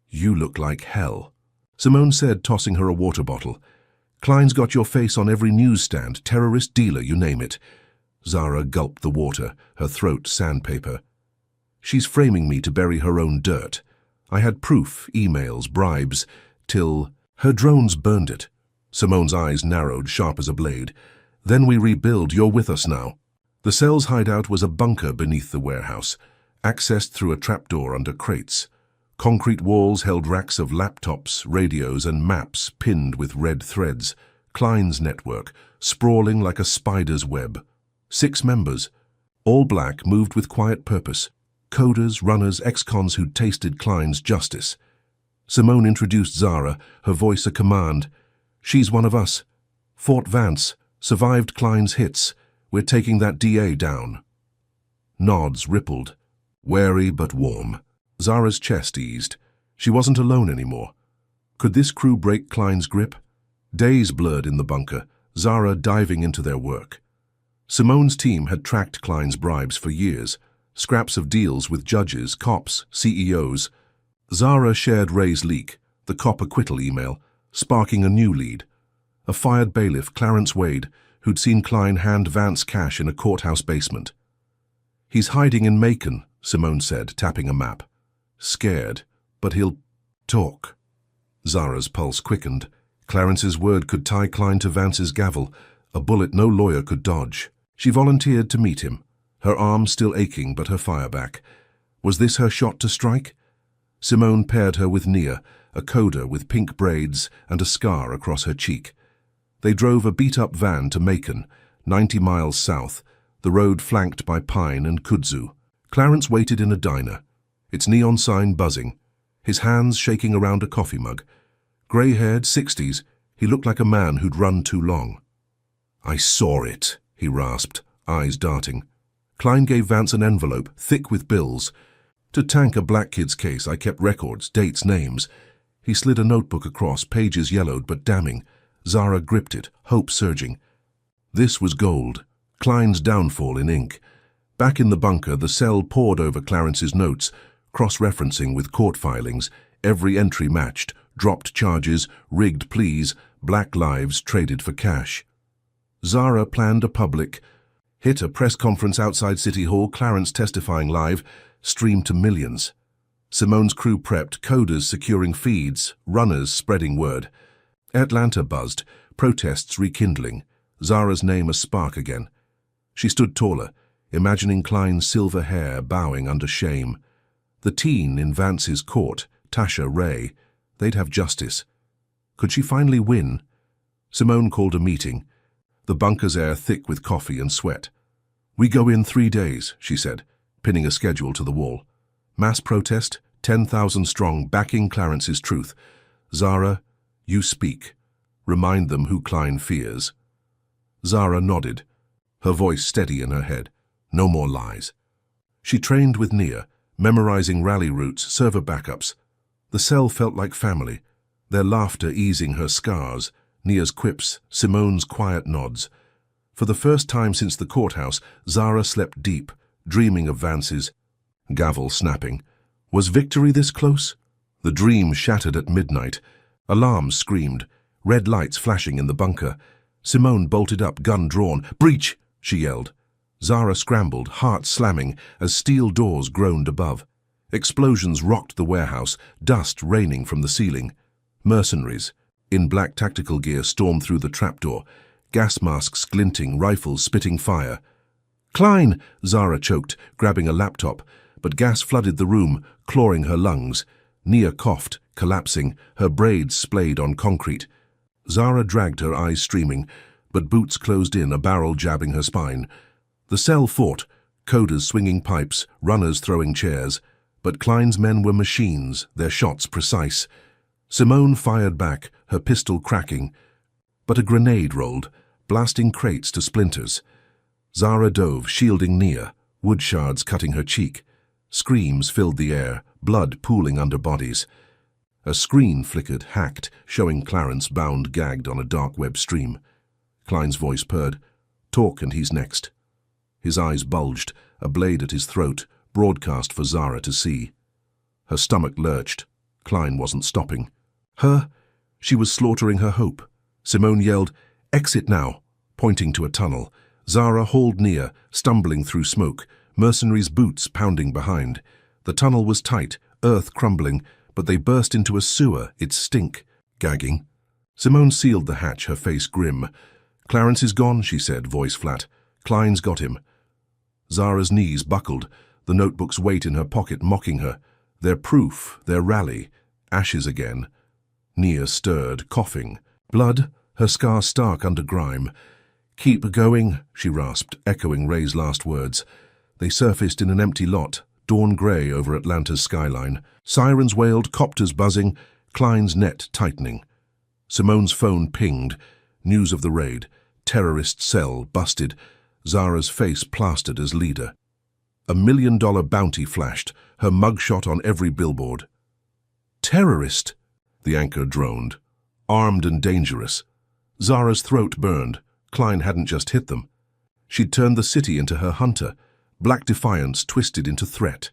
"You look like hell," Simone said, tossing her a water bottle. "Klein's got your face on every newsstand, terrorist dealer, you name it." Zara gulped the water, her throat sandpaper. "She's framing me to bury her own dirt. I had proof, emails, bribes, till her drones burned it." Simone's eyes narrowed, sharp as a blade. "Then we rebuild, you're with us now." The cell's hideout was a bunker beneath the warehouse, accessed through a trapdoor under crates. Concrete walls held racks of laptops, radios, and maps pinned with red threads. Klein's network, sprawling like a spider's web. 6 members, all black, moved with quiet purpose. Coders, runners, ex-cons who'd tasted Klein's justice. Simone introduced Zara, her voice a command. "She's one of us. Fought Vance, survived Klein's hits. We're taking that DA down." Nods rippled, wary but warm. Zara's chest eased. She wasn't alone anymore. Could this crew break Klein's grip? Days blurred in the bunker, Zara diving into their work. Simone's team had tracked Klein's bribes for years, scraps of deals with judges, cops, CEOs. Zara shared Ray's leak, the cop acquittal email, sparking a new lead. A fired bailiff, Clarence Wade, who'd seen Klein hand Vance cash in a courthouse basement. "He's hiding in Macon," Simone said, tapping a map. "Scared, but he'll talk." Zara's pulse quickened. Clarence's word could tie Klein to Vance's gavel, a bullet no lawyer could dodge. She volunteered to meet him, her arm still aching but her fire back. Was this her shot to strike? Simone paired her with Nia, a coder with pink braids and a scar across her cheek. They drove a beat-up van to Macon, 90 miles south, the road flanked by pine and kudzu. Clarence waited in a diner, its neon sign buzzing, his hands shaking around a coffee mug. Grey-haired, 60s, he looked like a man who'd run too long. "I saw it," he rasped, eyes darting. Klein gave Vance an envelope, thick with bills. "To tank a black kid's case, I kept records, dates, names." He slid a notebook across, pages yellowed but damning. Zara gripped it, hope surging. This was gold, Klein's downfall in ink. Back in the bunker, the cell pored over Clarence's notes, cross-referencing with court filings. Every entry matched, dropped charges, rigged pleas, black lives traded for cash. Zara planned a public hit, a press conference outside City Hall, Clarence testifying live, streamed to millions. Simone's crew prepped, coders securing feeds, runners spreading word. Atlanta buzzed, protests rekindling, Zara's name a spark again. She stood taller, imagining Klein's silver hair bowing under shame. The teen in Vance's court, Tasha Ray, they'd have justice. Could she finally win? Simone called a meeting, the bunker's air thick with coffee and sweat. "We go in 3 days," she said, pinning a schedule to the wall. "Mass protest, 10,000 strong, backing Clarence's truth. Zara, you speak. Remind them who Klein fears." Zara nodded, her voice steady in her head. No more lies. She trained with Nia, memorizing rally routes, server backups. The cell felt like family, their laughter easing her scars, Nia's quips, Simone's quiet nods. For the first time since the courthouse, Zara slept deep, dreaming of Vance's gavel snapping. Was victory this close? The dream shattered at midnight. Alarms screamed, red lights flashing in the bunker. Simone bolted up, gun drawn. "Breach!" she yelled. Zara scrambled, heart slamming, as steel doors groaned above. Explosions rocked the warehouse, dust raining from the ceiling. Mercenaries, in black tactical gear, stormed through the trapdoor, gas masks glinting, rifles spitting fire. "Klein!" Zara choked, grabbing a laptop, but gas flooded the room, clawing her lungs. Nia coughed, collapsing, her braids splayed on concrete. Zara dragged, her eyes streaming, but boots closed in, a barrel jabbing her spine. The cell fought, coders swinging pipes, runners throwing chairs. But Klein's men were machines, their shots precise. Simone fired back, her pistol cracking. But a grenade rolled, blasting crates to splinters. Zara dove, shielding Nia, wood shards cutting her cheek. Screams filled the air, blood pooling under bodies. A screen flickered, hacked, showing Clarence bound, gagged on a dark web stream. Klein's voice purred, "Talk and he's next." His eyes bulged, a blade at his throat, broadcast for Zara to see. Her stomach lurched. Klein wasn't stopping. Her? She was slaughtering her hope. Simone yelled, "Exit now," pointing to a tunnel. Zara hauled Nia, stumbling through smoke, mercenaries' boots pounding behind. The tunnel was tight, earth crumbling, but they burst into a sewer, its stink. Gagging. Simone sealed the hatch, her face grim. "Clarence is gone," she said, voice flat. "Klein's got him." Zara's knees buckled, the notebook's weight in her pocket mocking her. Their proof, their rally. Ashes again. Nia stirred, coughing. Blood, her scar stark under grime. "Keep going," she rasped, echoing Ray's last words. They surfaced in an empty lot, dawn grey over Atlanta's skyline. Sirens wailed, copters buzzing, Klein's net tightening. Simone's phone pinged. News of the raid. Terrorist cell busted. Zara's face plastered as leader. $1 million bounty flashed, her mugshot on every billboard. "Terrorist," the anchor droned. "Armed and dangerous." Zara's throat burned. Klein hadn't just hit them. She'd turned the city into her hunter. Black defiance twisted into threat.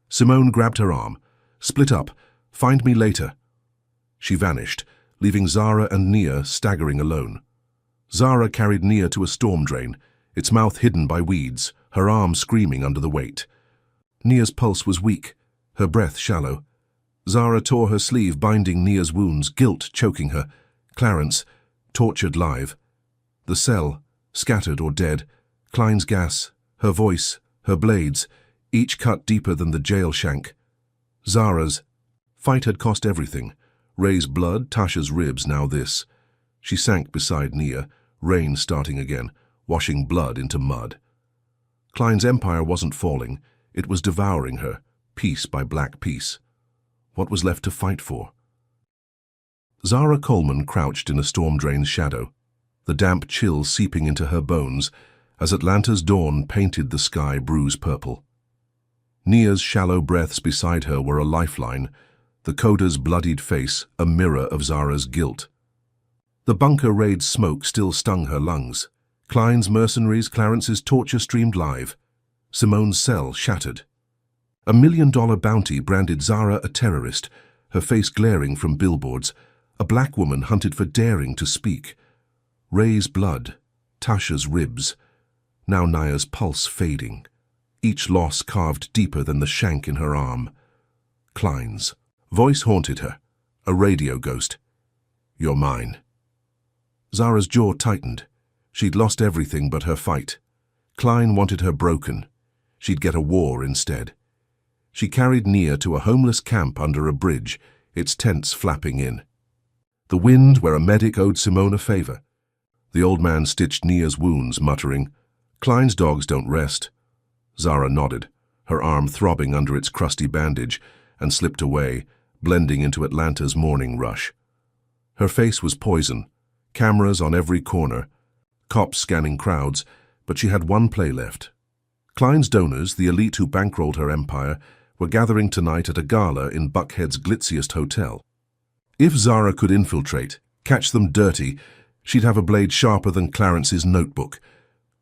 Simone grabbed her arm. "Split up. Find me later." She vanished, leaving Zara and Nia staggering alone. Zara carried Nia to a storm drain, its mouth hidden by weeds, her arm screaming under the weight. Nia's pulse was weak, her breath shallow. Zara tore her sleeve, binding Nia's wounds, guilt choking her. Clarence, tortured live. The cell, scattered or dead. Klein's gas, her voice, her blades, each cut deeper than the jail shank. Zara's fight had cost everything. Ray's blood, Tasha's ribs, now this. She sank beside Nia, rain starting again, washing blood into mud. Klein's empire wasn't falling, it was devouring her, piece by black piece. What was left to fight for? Zara Coleman crouched in a storm drain's shadow, the damp chill seeping into her bones as Atlanta's dawn painted the sky bruise purple. Nia's shallow breaths beside her were a lifeline, the coder's bloodied face a mirror of Zara's guilt. The bunker raid's smoke still stung her lungs. Klein's mercenaries, Clarence's torture streamed live. Simone's cell shattered. $1 million bounty branded Zara a terrorist, her face glaring from billboards. A black woman hunted for daring to speak. Ray's blood, Tasha's ribs. Now Nia's pulse fading. Each loss carved deeper than the shank in her arm. Klein's voice haunted her, a radio ghost. "You're mine." Zara's jaw tightened. She'd lost everything but her fight. Klein wanted her broken. She'd get a war instead. She carried Nia to a homeless camp under a bridge, its tents flapping in. The wind where a medic owed Simone a favor. The old man stitched Nia's wounds, muttering, "Klein's dogs don't rest." Zara nodded, her arm throbbing under its crusty bandage, and slipped away, blending into Atlanta's morning rush. Her face was poison, cameras on every corner, cops scanning crowds, but she had one play left. Klein's donors, the elite who bankrolled her empire, were gathering tonight at a gala in Buckhead's glitziest hotel. If Zara could infiltrate, catch them dirty, she'd have a blade sharper than Clarence's notebook.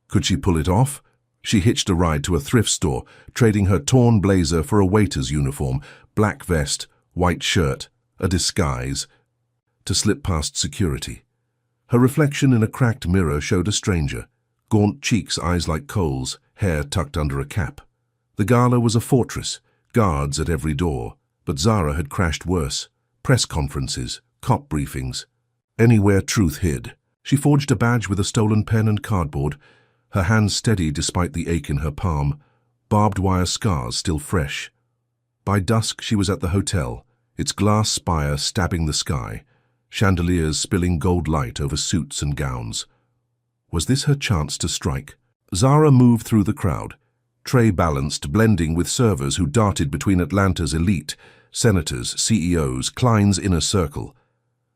Could she pull it off? She hitched a ride to a thrift store, trading her torn blazer for a waiter's uniform, black vest, white shirt, a disguise, to slip past security. Her reflection in a cracked mirror showed a stranger, Gaunt cheeks, eyes like coals, hair tucked under a cap. The gala was a fortress, guards at every door, but Zara had crashed worse. Press conferences, cop briefings, anywhere truth hid. She forged a badge with a stolen pen and cardboard, her hands steady despite the ache in her palm, barbed wire scars still fresh. By dusk she was at the hotel, its glass spire stabbing the sky, chandeliers spilling gold light over suits and gowns. Was this her chance to strike? Zara moved through the crowd, tray balanced, blending with servers who darted between Atlanta's elite, senators, CEOs, Klein's inner circle.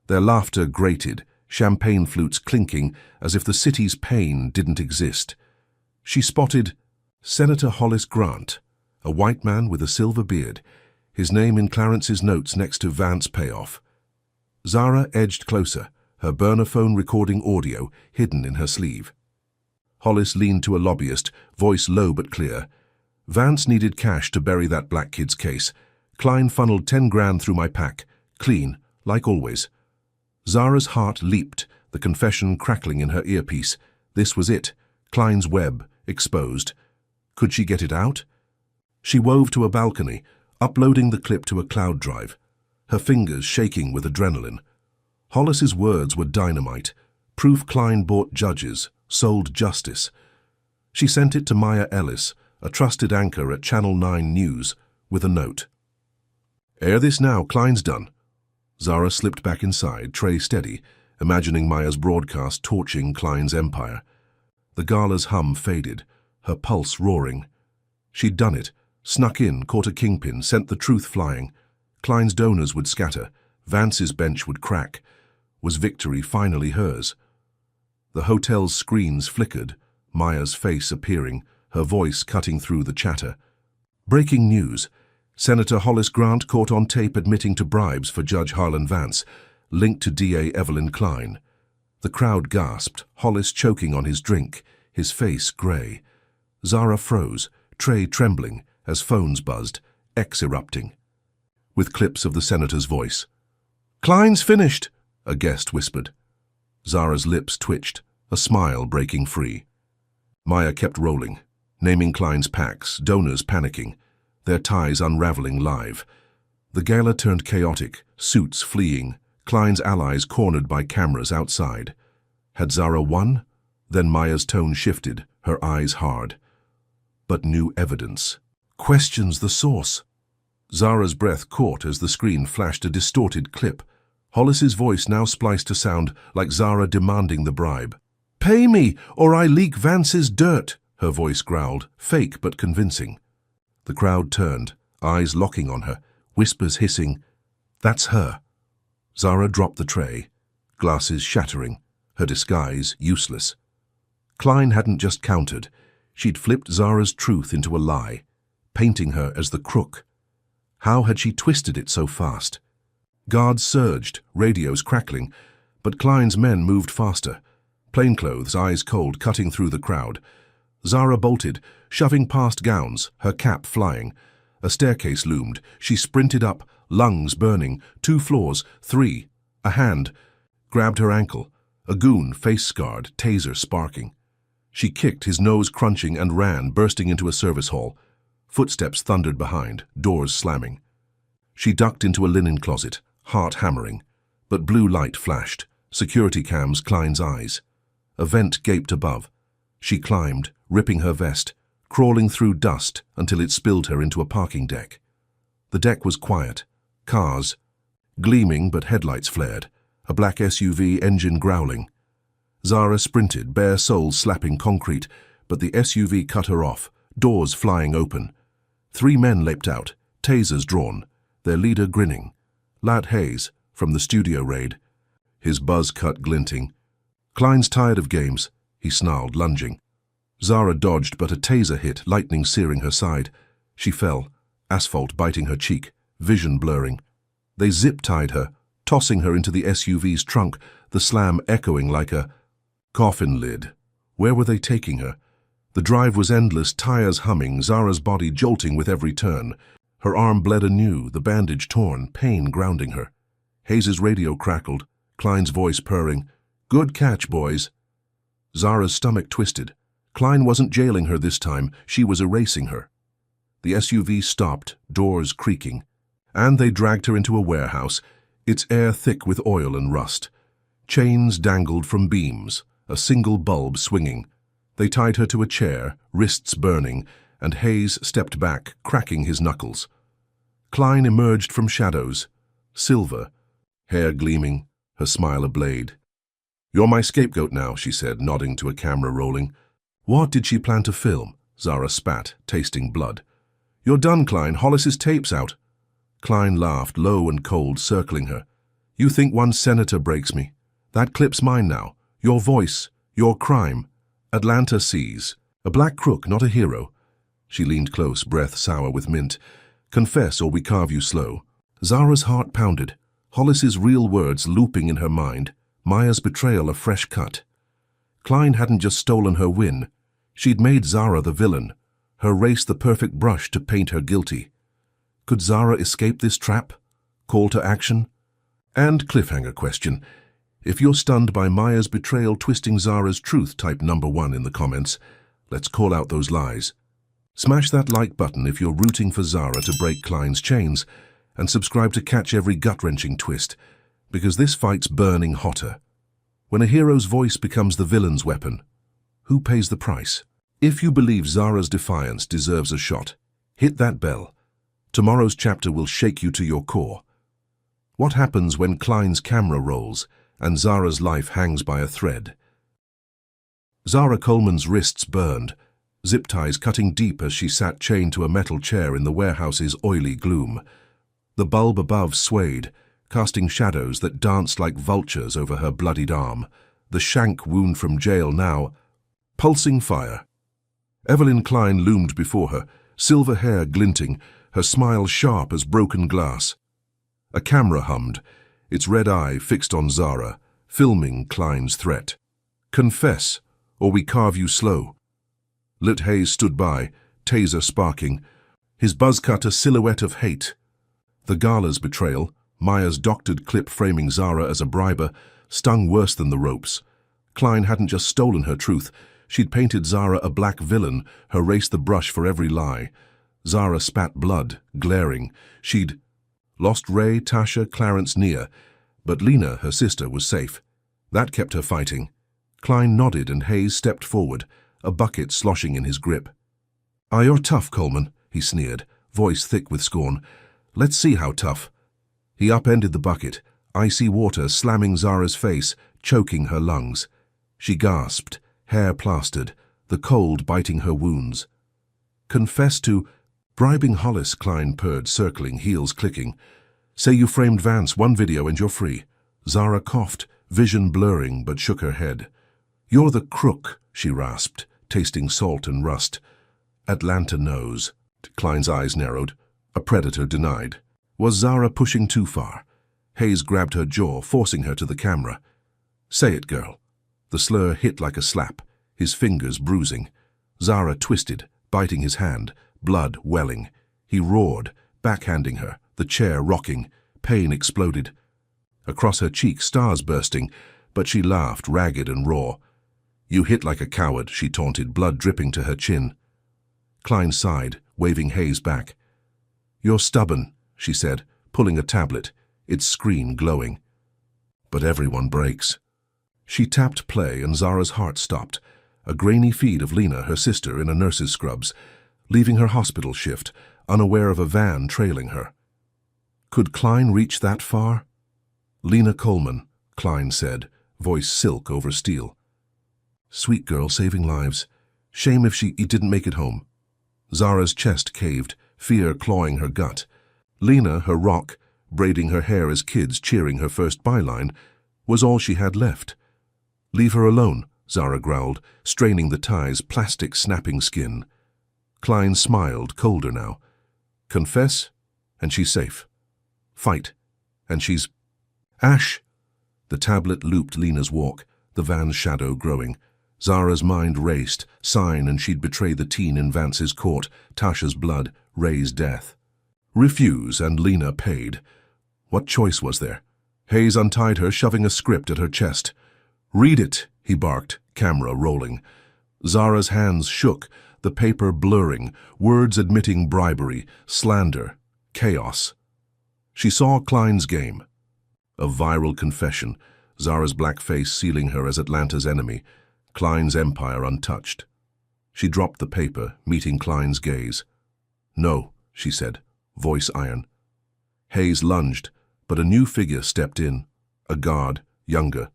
Their laughter grated, champagne flutes clinking as if the city's pain didn't exist. She spotted Senator Hollis Grant, a white man with a silver beard, his name in Clarence's notes next to Vance payoff. Zara edged closer, her burner phone recording audio hidden in her sleeve. Hollis leaned to a lobbyist, voice low but clear. Vance needed cash to bury that black kid's case. Klein funneled 10 grand through my pack, clean, like always. Zara's heart leaped, the confession crackling in her earpiece. This was it, Klein's web, exposed. Could she get it out? She wove to a balcony, uploading the clip to a cloud drive, her fingers shaking with adrenaline. Hollis's words were dynamite, proof Klein bought judges, sold justice. She sent it to Maya Ellis, a trusted anchor at Channel 9 News, with a note. Air this now, Klein's done. Zara slipped back inside, tray steady, imagining Maya's broadcast torching Klein's empire. The gala's hum faded, her pulse roaring. She'd done it, snuck in, caught a kingpin, sent the truth flying. Klein's donors would scatter, Vance's bench would crack. Was victory finally hers? The hotel's screens flickered, Maya's face appearing, her voice cutting through the chatter. Breaking news. Senator Hollis Grant caught on tape admitting to bribes for Judge Harlan Vance, linked to DA Evelyn Klein. The crowd gasped, Hollis choking on his drink, his face grey. Zara froze, tray trembling, as phones buzzed, X erupting. With clips of the senator's voice. "Klein's finished," a guest whispered. Zara's lips twitched, a smile breaking free. Maya kept rolling, naming Klein's packs, donors panicking, their ties unraveling live. The gala turned chaotic, suits fleeing, Klein's allies cornered by cameras outside. Had Zara won? Then Maya's tone shifted, her eyes hard. But new evidence. Questions the source. Zara's breath caught as the screen flashed a distorted clip. Hollis's voice now spliced to sound like Zara demanding the bribe. "Pay me, or I leak Vance's dirt," her voice growled, fake but convincing. The crowd turned, eyes locking on her, whispers hissing, "That's her." Zara dropped the tray, glasses shattering, her disguise useless. Klein hadn't just countered, she'd flipped Zara's truth into a lie, painting her as the crook. How had she twisted it so fast? Guards surged, radios crackling, but Klein's men moved faster, plainclothes, eyes cold, cutting through the crowd. Zara bolted, shoving past gowns, her cap flying. A staircase loomed. She sprinted up, lungs burning, 2 floors, 3. A hand grabbed her ankle. A goon, face scarred, taser sparking. She kicked, his nose crunching, and ran, bursting into a service hall. Footsteps thundered behind, doors slamming. She ducked into a linen closet, heart hammering. But blue light flashed, security cams Klein's eyes. A vent gaped above. She climbed, ripping her vest, crawling through dust until it spilled her into a parking deck. The deck was quiet. Cars, gleaming but headlights flared, a black SUV engine growling. Zara sprinted, bare soles slapping concrete, but the SUV cut her off, doors flying open. 3 men leapt out, tasers drawn, their leader grinning. Lat Hayes, from the studio raid, his buzz cut glinting. "Klein's tired of games," he snarled, lunging. Zara dodged, but a taser hit, lightning searing her side. She fell, asphalt biting her cheek, vision blurring. They zip-tied her, tossing her into the SUV's trunk, the slam echoing like a coffin lid. Where were they taking her? The drive was endless, tires humming, Zara's body jolting with every turn. Her arm bled anew, the bandage torn, pain grounding her. Hayes's radio crackled, Klein's voice purring, "Good catch, boys." Zara's stomach twisted, Klein wasn't jailing her this time, she was erasing her. The SUV stopped, doors creaking, and they dragged her into a warehouse, its air thick with oil and rust. Chains dangled from beams, a single bulb swinging. They tied her to a chair, wrists burning, and Hayes stepped back, cracking his knuckles. Klein emerged from shadows, silver, hair gleaming, her smile ablade. "You're my scapegoat now," she said, nodding to a camera rolling. What did she plan to film? Zara spat, tasting blood. "You're done, Klein. Hollis's tape's out." Klein laughed, low and cold, circling her. "You think one senator breaks me? That clip's mine now. Your voice, your crime. Atlanta sees. A black crook, not a hero." She leaned close, breath sour with mint. "Confess or we carve you slow." Zara's heart pounded, Hollis's real words looping in her mind, Maya's betrayal a fresh cut. Klein hadn't just stolen her win. She'd made Zara the villain, her race the perfect brush to paint her guilty. Could Zara escape this trap? Call to action? And cliffhanger question. If you're stunned by Maya's betrayal twisting Zara's truth, type number 1 in the comments. Let's call out those lies. Smash that like button if you're rooting for Zara to break Klein's chains, and subscribe to catch every gut-wrenching twist, because this fight's burning hotter. When a hero's voice becomes the villain's weapon, who pays the price? If you believe Zara's defiance deserves a shot, hit that bell. Tomorrow's chapter will shake you to your core. What happens when Klein's camera rolls and Zara's life hangs by a thread? Zara Coleman's wrists burned, zip ties cutting deep as she sat chained to a metal chair in the warehouse's oily gloom. The bulb above swayed, casting shadows that danced like vultures over her bloodied arm. The shank wound from jail now, pulsing fire. Evelyn Klein loomed before her, silver hair glinting, her smile sharp as broken glass. A camera hummed, its red eye fixed on Zara, filming Klein's threat. "Confess, or we carve you slow." Lit Hayes stood by, taser sparking, his buzz cut a silhouette of hate. The gala's betrayal, Maya's doctored clip framing Zara as a briber, stung worse than the ropes. Klein hadn't just stolen her truth, she'd painted Zara a black villain, her race the brush for every lie. Zara spat blood, glaring. She'd lost Ray, Tasha, Clarence, Nia, but Lena, her sister, was safe. That kept her fighting. Klein nodded and Hayes stepped forward, a bucket sloshing in his grip. "Ah, you're tough, Coleman," he sneered, voice thick with scorn. "Let's see how tough." He upended the bucket, icy water slamming Zara's face, choking her lungs. She gasped, hair plastered, the cold biting her wounds. "Confess to bribing Hollis," Klein purred, circling, heels clicking. "Say you framed Vance, one video and you're free." Zara coughed, vision blurring, but shook her head. "You're the crook," she rasped, tasting salt and rust. "Atlanta knows." Klein's eyes narrowed. A predator denied. Was Zara pushing too far? Hayes grabbed her jaw, forcing her to the camera. "Say it, girl." The slur hit like a slap, his fingers bruising. Zara twisted, biting his hand, blood welling. He roared, backhanding her, the chair rocking. Pain exploded. Across her cheek, stars bursting, but she laughed, ragged and raw. "You hit like a coward," she taunted, blood dripping to her chin. Klein sighed, waving Hayes back. "You're stubborn," she said, pulling a tablet, its screen glowing. "But everyone breaks." She tapped play and Zara's heart stopped, a grainy feed of Lena, her sister, in a nurse's scrubs, leaving her hospital shift, unaware of a van trailing her. Could Klein reach that far? "Lena Coleman," Klein said, voice silk over steel. "Sweet girl saving lives. Shame if she didn't make it home." Zara's chest caved, fear clawing her gut. Lena, her rock, braiding her hair as kids cheering her first byline, was all she had left. "Leave her alone," Zara growled, straining the tie's plastic snapping skin. Klein smiled, colder now. "Confess, and she's safe. Fight, and she's—" "Ash!" The tablet looped Lena's walk, the van's shadow growing. Zara's mind raced, sign and she'd betray the teen in Vance's court, Tasha's blood, Ray's death. Refuse, and Lena paid. What choice was there? Hayes untied her, shoving a script at her chest. "Read it," he barked, camera rolling. Zara's hands shook, the paper blurring, words admitting bribery, slander, chaos. She saw Klein's game. A viral confession, Zara's black face sealing her as Atlanta's enemy, Klein's empire untouched. She dropped the paper, meeting Klein's gaze. "No," she said, voice iron. Hayes lunged, but a new figure stepped in. A guard, younger.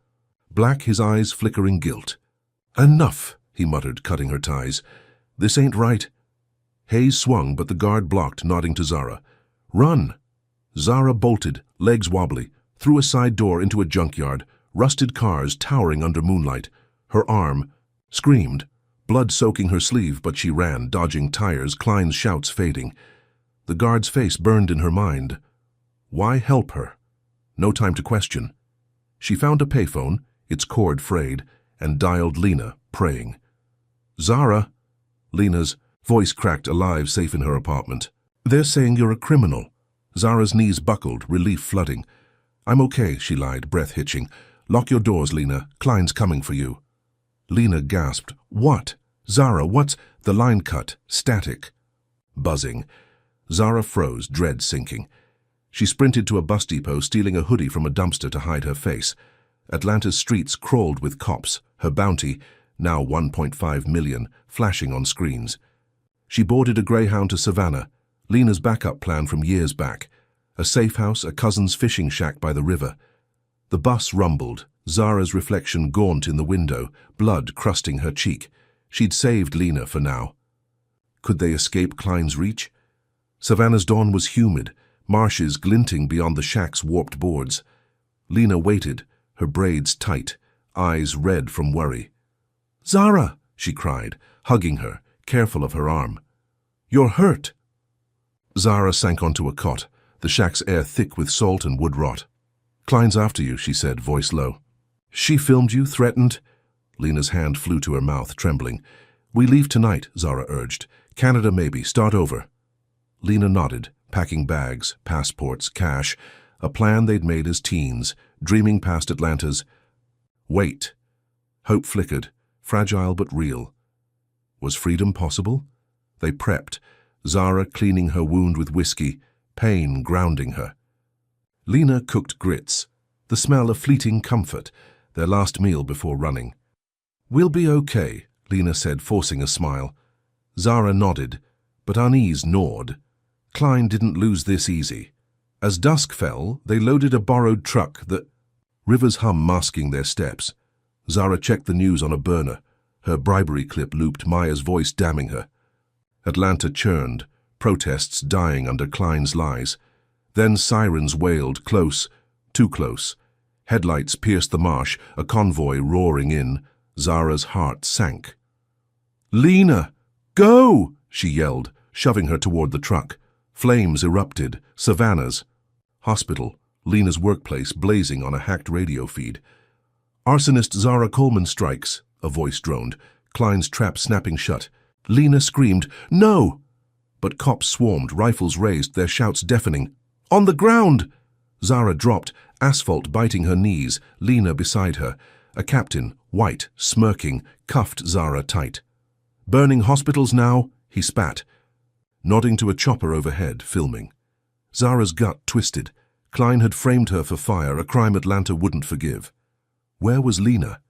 Black, his eyes flickering guilt. "Enough," he muttered, cutting her ties. "This ain't right." Hayes swung, but the guard blocked, nodding to Zara. "Run!" Zara bolted, legs wobbly, through a side door into a junkyard, rusted cars towering under moonlight. Her arm screamed, blood soaking her sleeve, but she ran, dodging tires, Klein's shouts fading. The guard's face burned in her mind. Why help her? No time to question. She found a payphone, its cord frayed, and dialed Lena, praying. "Zara!" Lena's voice cracked, alive, safe in her apartment. "They're saying you're a criminal." Zara's knees buckled, relief flooding. "I'm okay," she lied, breath hitching. "Lock your doors, Lena. Klein's coming for you." Lena gasped. "What? Zara, what's—" The line cut, static. Buzzing. Zara froze, dread sinking. She sprinted to a bus depot, stealing a hoodie from a dumpster to hide her face. Atlanta's streets crawled with cops, her bounty, now 1.5 million, flashing on screens. She boarded a Greyhound to Savannah, Lena's backup plan from years back. A safe house, a cousin's fishing shack by the river. The bus rumbled, Zara's reflection gaunt in the window, blood crusting her cheek. She'd saved Lena for now. Could they escape Klein's reach? Savannah's dawn was humid, marshes glinting beyond the shack's warped boards. Lena waited, her braids tight, eyes red from worry. "Zara!" she cried, hugging her, careful of her arm. "You're hurt!" Zara sank onto a cot, the shack's air thick with salt and wood rot. "Klein's after you," she said, voice low. "She filmed you, threatened?" Lena's hand flew to her mouth, trembling. "We leave tonight," Zara urged. "Canada maybe, start over." Lena nodded, packing bags, passports, cash, a plan they'd made as teens, dreaming past Atlanta's. Wait. Hope flickered, fragile but real. Was freedom possible? They prepped, Zara cleaning her wound with whiskey, pain grounding her. Lena cooked grits, the smell of fleeting comfort, their last meal before running. "We'll be okay," Lena said, forcing a smile. Zara nodded, but unease gnawed. Klein didn't lose this easy. As dusk fell, they loaded a borrowed truck, the river's hum masking their steps. Zara checked the news on a burner. Her bribery clip looped, Maya's voice damning her. Atlanta churned, protests dying under Klein's lies. Then sirens wailed, close, too close. Headlights pierced the marsh, a convoy roaring in. Zara's heart sank. "Lena, go!" she yelled, shoving her toward the truck. Flames erupted, Savannah's. Hospital, Lena's workplace blazing on a hacked radio feed. "Arsonist Zara Coleman strikes," a voice droned, Klein's trap snapping shut. Lena screamed, "No!" But cops swarmed, rifles raised, their shouts deafening. "On the ground!" Zara dropped, asphalt biting her knees, Lena beside her. A captain, white, smirking, cuffed Zara tight. "Burning hospitals now?" he spat, nodding to a chopper overhead, filming. Zara's gut twisted. Klein had framed her for fire, a crime Atlanta wouldn't forgive. Where was Lena?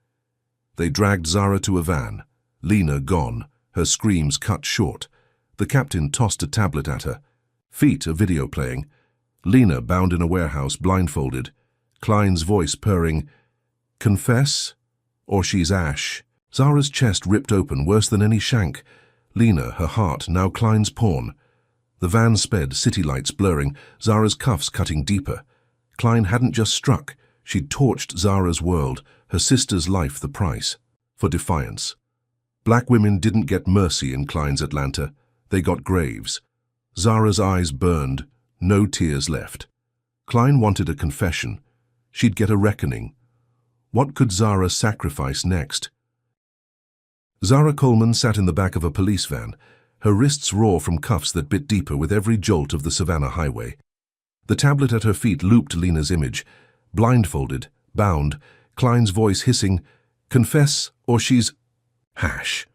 They dragged Zara to a van. Lena gone, her screams cut short. The captain tossed a tablet at her. Feet, a video playing. Lena bound in a warehouse, blindfolded. Klein's voice purring, "Confess, or she's ash." Zara's chest ripped open, worse than any shank. Lena, her heart, now Klein's pawn. The van sped, city lights blurring, Zara's cuffs cutting deeper. Klein hadn't just struck. She'd torched Zara's world, her sister's life the price. For defiance. Black women didn't get mercy in Klein's Atlanta. They got graves. Zara's eyes burned, no tears left. Klein wanted a confession. She'd get a reckoning. What could Zara sacrifice next? Zara Coleman sat in the back of a police van, her wrists raw from cuffs that bit deeper with every jolt of the Savannah highway. The tablet at her feet looped Lena's image. Blindfolded, bound, Klein's voice hissing, "Confess, or she's—" Hash.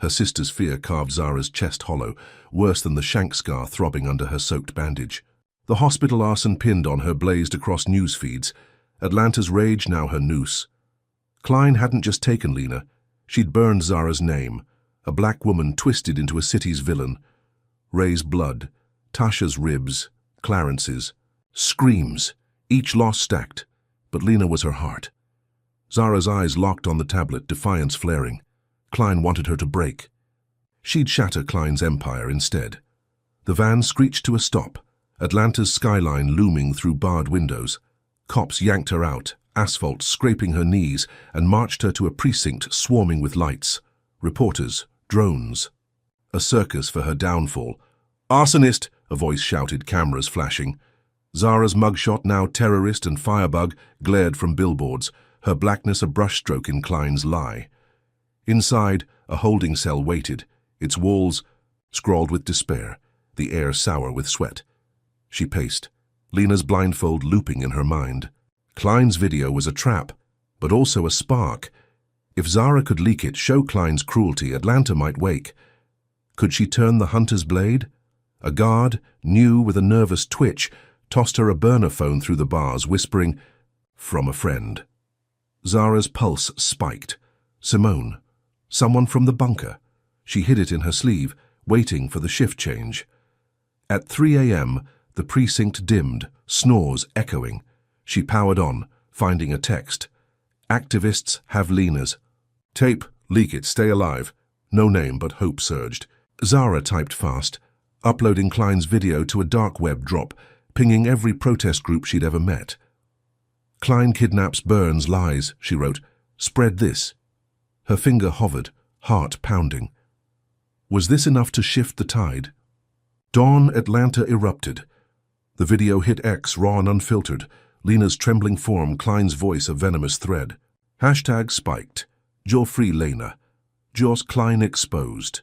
Her sister's fear carved Zara's chest hollow, worse than the shank scar throbbing under her soaked bandage. The hospital arson pinned on her blazed across news feeds. Atlanta's rage now her noose. Klein hadn't just taken Lena, she'd burned Zara's name, a black woman twisted into a city's villain. Ray's blood, Tasha's ribs, Clarence's. Screams, each loss stacked, but Lena was her heart. Zara's eyes locked on the tablet, defiance flaring. Klein wanted her to break. She'd shatter Klein's empire instead. The van screeched to a stop, Atlanta's skyline looming through barred windows. Cops yanked her out, asphalt scraping her knees, and marched her to a precinct swarming with lights. Reporters, drones. A circus for her downfall. "Arsonist!" a voice shouted, cameras flashing. Zara's mugshot, now terrorist and firebug, glared from billboards, her blackness a brushstroke in Klein's lie. Inside, a holding cell waited, its walls scrawled with despair, the air sour with sweat. She paced, Lena's blindfold looping in her mind. Klein's video was a trap, but also a spark. If Zara could leak it, show Klein's cruelty, Atlanta might wake. Could she turn the hunter's blade? A guard, new with a nervous twitch, tossed her a burner phone through the bars, whispering, "From a friend." Zara's pulse spiked. Simone. Someone from the bunker. She hid it in her sleeve, waiting for the shift change. At 3 a.m., the precinct dimmed, snores echoing. She powered on, finding a text. "Activists have Lena's. Tape, leak it, stay alive." No name, but hope surged. Zara typed fast, uploading Klein's video to a dark web drop, pinging every protest group she'd ever met. "Klein kidnaps, burns, lies," she wrote. "Spread this." Her finger hovered, heart pounding. Was this enough to shift the tide? Dawn, Atlanta erupted. The video hit X, raw and unfiltered. Lena's trembling form, Klein's voice a venomous thread. Hashtag spiked. Jaw free Lena. Jaws Klein exposed.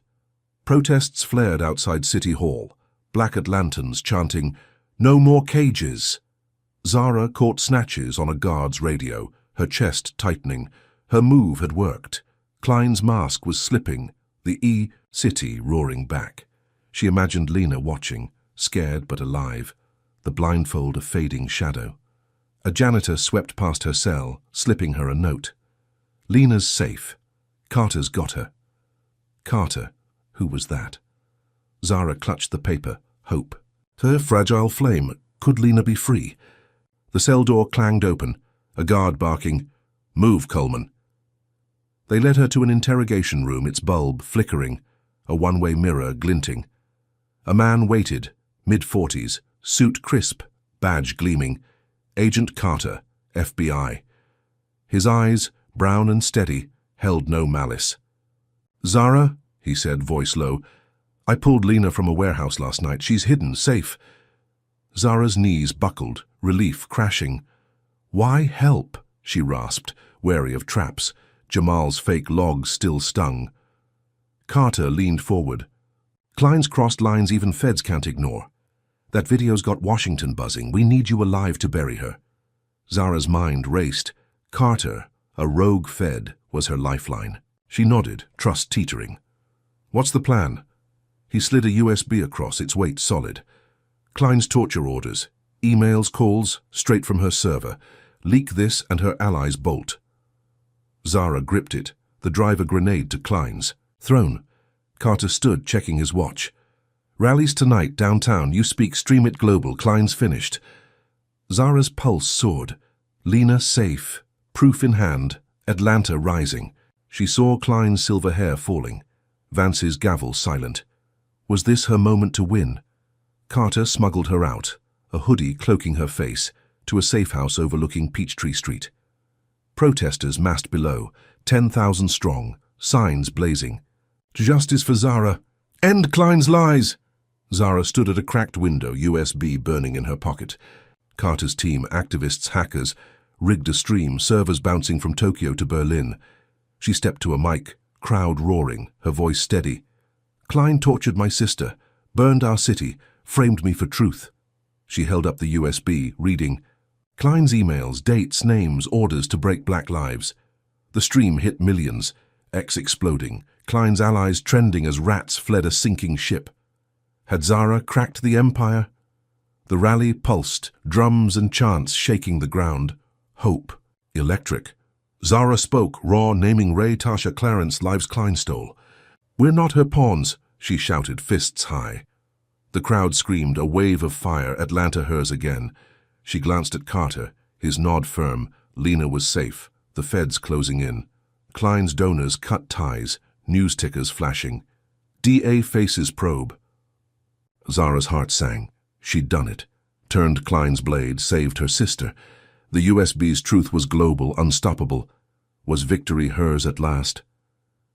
Protests flared outside City Hall. Black Atlantans chanting, "No more cages." Zara caught snatches on a guard's radio, her chest tightening. Her move had worked. Klein's mask was slipping, the E-City roaring back. She imagined Lena watching, scared but alive, the blindfold a fading shadow. A janitor swept past her cell, slipping her a note. "Lena's safe. Carter's got her." Carter, who was that? Zara clutched the paper, hope. Her fragile flame, could Lena be free? The cell door clanged open, a guard barking, "Move, Coleman." They led her to an interrogation room, its bulb flickering, a one-way mirror glinting. A man waited, mid-40s, suit crisp, badge gleaming. Agent Carter, FBI. His eyes, brown and steady, held no malice. "Zara," he said, voice low, "I pulled Lena from a warehouse last night. She's hidden, safe." Zara's knees buckled, relief crashing. "Why help?" she rasped, wary of traps. Jamal's fake logs still stung. Carter leaned forward. "Klein's crossed lines even feds can't ignore. That video's got Washington buzzing. We need you alive to bury her." Zara's mind raced. Carter, a rogue fed, was her lifeline. She nodded, trust teetering. "What's the plan?" He slid a USB across, its weight solid. "Klein's torture orders. Emails, calls, straight from her server. Leak this and her allies bolt." Zara gripped it, the driver grenade to Klein's. Thrown. Carter stood, checking his watch. "Rallies tonight, downtown. You speak, stream it global. Klein's finished." Zara's pulse soared. Lena safe, proof in hand, Atlanta rising. She saw Klein's silver hair falling. Vance's gavel silent. Was this her moment to win? Carter smuggled her out, a hoodie cloaking her face, to a safe house overlooking Peachtree Street. Protesters massed below, 10,000 strong, signs blazing. "Justice for Zara! End Klein's lies!" Zara stood at a cracked window, USB burning in her pocket. Carter's team, activists, hackers, rigged a stream, servers bouncing from Tokyo to Berlin. She stepped to a mic, crowd roaring, her voice steady. "Klein tortured my sister, burned our city, framed me for truth." She held up the USB, reading, Klein's emails, dates, names, orders to break black lives. The stream hit millions. X exploding, Klein's allies trending as rats fled a sinking ship. Had Zara cracked the Empire? The rally pulsed, drums and chants shaking the ground. Hope. Electric. Zara spoke, raw, naming Ray, Tasha, Clarence, lives Klein stole. "We're not her pawns," she shouted, fists high. The crowd screamed, a wave of fire, Atlanta hers again. She glanced at Carter, his nod firm. Lena was safe, the feds closing in. Klein's donors cut ties, news tickers flashing. DA faces probe. Zara's heart sang. She'd done it. Turned Klein's blade, saved her sister. The USB's truth was global, unstoppable. Was victory hers at last?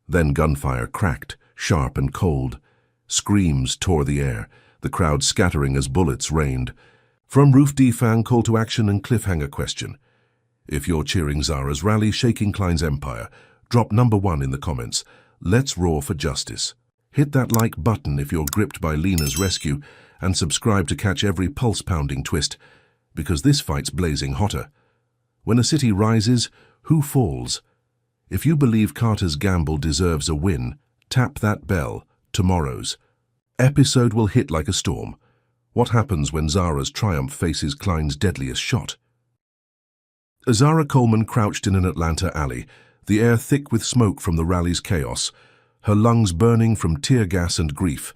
Then gunfire cracked, sharp and cold. Screams tore the air, the crowd scattering as bullets rained. From Roof Defang, call to action and cliffhanger question. If you're cheering Zara's rally, shaking Klein's empire, drop number 1 in the comments. Let's roar for justice. Hit that like button if you're gripped by Lena's rescue, and subscribe to catch every pulse-pounding twist, because this fight's blazing hotter. When a city rises, who falls? If you believe Carter's gamble deserves a win, tap that bell. Tomorrow's episode will hit like a storm. What happens when Zara's triumph faces Klein's deadliest shot? Zara Coleman crouched in an Atlanta alley, the air thick with smoke from the rally's chaos, her lungs burning from tear gas and grief.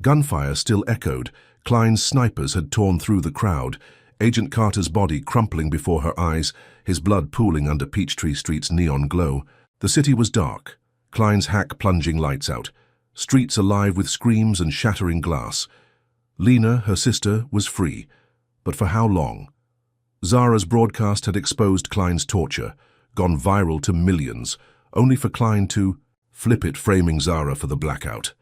Gunfire still echoed. Klein's snipers had torn through the crowd, Agent Carter's body crumpling before her eyes, his blood pooling under Peachtree Street's neon glow. The city was dark, Klein's hack plunging lights out, streets alive with screams and shattering glass. Lena, her sister, was free. But for how long? Zara's broadcast had exposed Klein's torture, gone viral to millions, only for Klein to flip it, framing Zara for the blackout.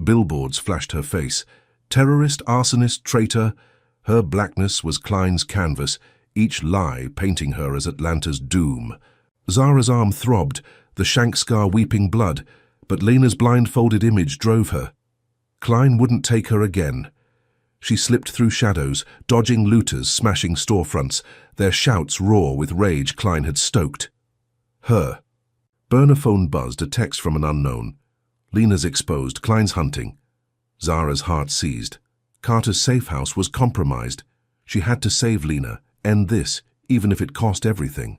Billboards flashed her face. Terrorist, arsonist, traitor. Her blackness was Klein's canvas, each lie painting her as Atlanta's doom. Zara's arm throbbed, the shank scar weeping blood, but Lena's blindfolded image drove her. Klein wouldn't take her again. She slipped through shadows, dodging looters, smashing storefronts, their shouts raw with rage Klein had stoked. Her. Burner phone buzzed, a text from an unknown. Lena's exposed, Klein's hunting. Zara's heart seized. Carter's safe house was compromised. She had to save Lena, end this, even if it cost everything.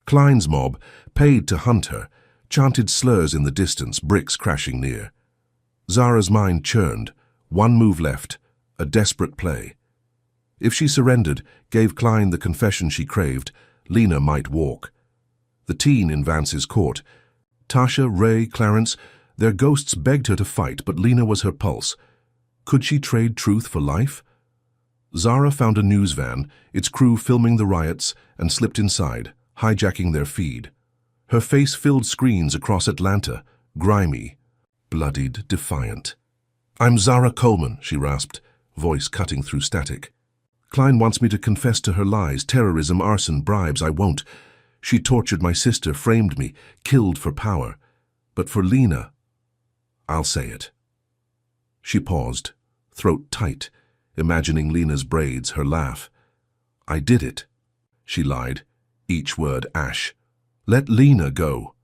Klein's mob, paid to hunt her, chanted slurs in the distance, bricks crashing near. Zara's mind churned. One move left, a desperate play. If she surrendered, gave Klein the confession she craved, Lena might walk. The teen in Vance's court. Tasha, Ray, Clarence, their ghosts begged her to fight, but Lena was her pulse. Could she trade truth for life? Zara found a news van, its crew filming the riots, and slipped inside, hijacking their feed. Her face filled screens across Atlanta, grimy, bloodied, defiant. "I'm Zara Coleman," she rasped, voice cutting through static. "Klein wants me to confess to her lies, terrorism, arson, bribes. I won't. She tortured my sister, framed me, killed for power. But for Lena, I'll say it." She paused, throat tight, imagining Lena's braids, her laugh. "I did it," she lied, each word ash. "Let Lena go."